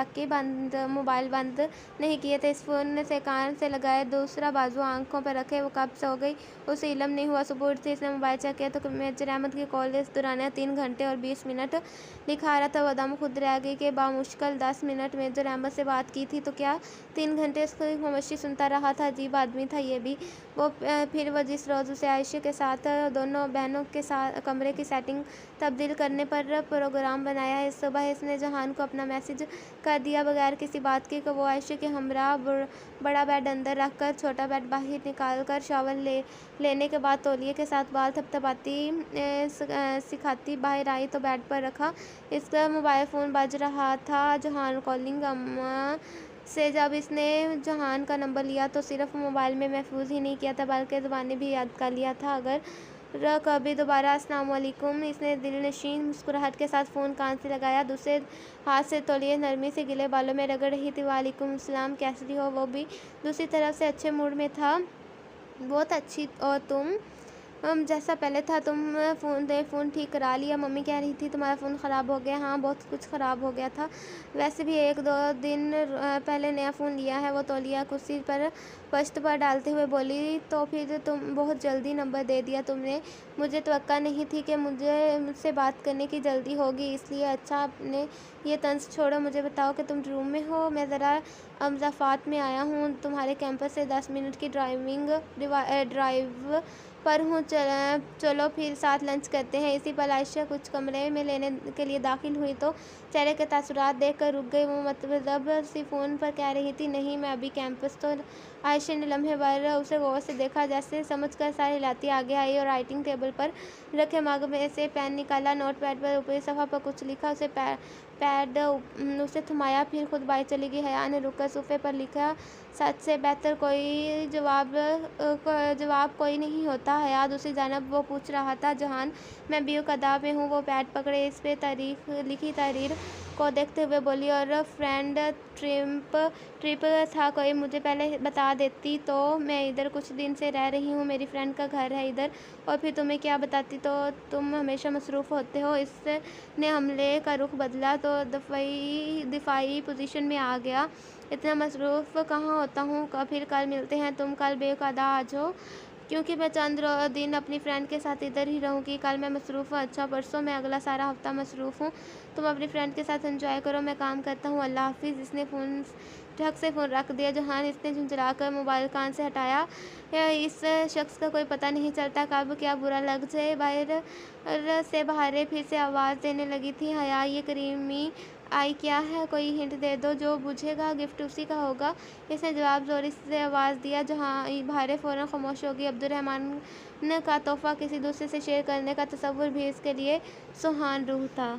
बंद नहीं किए थे। इस फ़ोन से कान से लगाए, दूसरा बाजू आंखों पर रखे। वो कब सो गई उसे इल्म नहीं हुआ। सुबह उठते इसने मोबाइल चेक किया तो मुजव्वर अहमद की कॉल इस दौरान 3 घंटे और 20 मिनट लिखा आ रहा था। वो दम खुद रह गई कि बामुश्किल 10 मिनट मुजव्वर अहमद से बात की थी तो क्या 3 घंटे उसकी खामोशी सुनता रहा था? अजीब आदमी था ये भी। फिर वो जिस रोज़ उसे आयशा के साथ दोनों बहनों के साथ कमरे की सेटिंग तब्दील करने पर प्रोग्राम बनाया है, इस सुबह इसने जहान को अपना मैसेज कर दिया बगैर किसी बात के कि वो आयशा के हमरा बड़ा बेड अंदर रख कर छोटा बेड बाहर निकाल कर शावर लेने के बाद तौलिए के साथ बाल थपथपाती सिखाती बाहर आई तो बेड पर रखा। इसका मोबाइल फ़ोन बज रहा था। जहान कॉलिंग। अम्मा से जब इसने जहान का नंबर लिया तो सिर्फ मोबाइल में महफूज ही नहीं किया था बल्कि ज़ुबानी भी याद कर लिया था। अगर कभी दोबारा अस्सलाम वालेकुम। इसने दिलनशीन मुस्कुराहट के साथ फ़ोन कान से लगाया। दूसरे हाथ से तौलिए नरमी से गिले बालों में रगड़ रही थी। वालेकुम अस्सलाम, कैसी हो? वो भी दूसरी तरफ से अच्छे मूड में था। बहुत अच्छी। और तुम? जैसा पहले था। तुम फ़ोन ठीक करा लिया? मम्मी कह रही थी तुम्हारा फ़ोन ख़राब हो गया। हाँ, बहुत कुछ ख़राब हो गया था। वैसे भी 1-2 दिन पहले नया फ़ोन लिया है। वो तौलिया कुर्सी पर पश्त पर डालते हुए बोली। तो फिर तुम बहुत जल्दी नंबर दे दिया तुमने। मुझे तवक्का नहीं थी कि मुझसे बात करने की जल्दी होगी, इसलिए। अच्छा, आपने ये तंज छोड़ो, मुझे बताओ कि तुम रूम में हो। मैं ज़रा अमज़ाफ़ात में आया हूँ। तुम्हारे कैंपस से 10 मिनट की ड्राइव पर हूँ। चलो फिर साथ लंच करते हैं। इसी पर आयशा कुछ कमरे में लेने के लिए दाखिल हुई तो चेहरे के तासुरात देख कर रुक गई। वो मतलब सी फ़ोन पर कह रही थी, नहीं मैं अभी कैंपस। तो आयशा ने लम्हे भर उसे गौर से देखा, जैसे समझ कर सारी हिलाती आगे आई और राइटिंग टेबल पर रखे मग में से पेन निकाला। नोट पैड पर ऊपरी सफ़ा पर कुछ लिखा। उसे थमाया, फिर खुद बाहर चली गई। हया ने रुककर सोफे पर लिखा, सच से बेहतर कोई जवाब कोई नहीं होता। हया दूसरी जानब वो पूछ रहा था, जहान मैं बीयू कदा में हूँ। वो पैड पकड़े इस पे लिखी तहरीर को देखते हुए बोली, और फ्रेंड ट्रिप था कोई, मुझे पहले बता देती तो मैं इधर कुछ दिन से रह रही हूँ, मेरी फ्रेंड का घर है इधर, और फिर तुम्हें क्या बताती। तो तुम हमेशा मसरूफ़ होते हो। इसने हमले का रुख बदला तो दिफाई पोजीशन में आ गया। इतना मसरूफ़ कहाँ होता हूँ। फिर कल मिलते हैं। तुम कल बेक़ायदा आ जाओ, क्योंकि मैं चंद दिन अपनी फ्रेंड के साथ इधर ही रहूँगी। कल मैं मसरूफ़ हूँ। अच्छा, परसों? मैं अगला सारा हफ्ता मसरूफ़ हूँ। तुम अपनी फ्रेंड के साथ एंजॉय करो, मैं काम करता हूँ। अल्लाह हाफिज़। इसने झट से फ़ोन रख दिया। जहान इसने झुंझलाकर मोबाइल कान से हटाया। इस शख्स का कोई पता नहीं चलता कब क्या बुरा लग जाए। बाहर से बहारें फिर से आवाज़ देने लगी थी। हया, ये करीमी आई क्या है? कोई हिंट दे दो, जो बुझेगा गिफ्ट उसी का होगा। इसने जवाब जोरी से आवाज़ दिया। जहाँ बहारें फ़ौरन खामोश हो गई। अब्दुर्रहमान का तोहफ़ा किसी दूसरे से शेयर करने का तसव्वुर भी इसके लिए सुहान रूह था।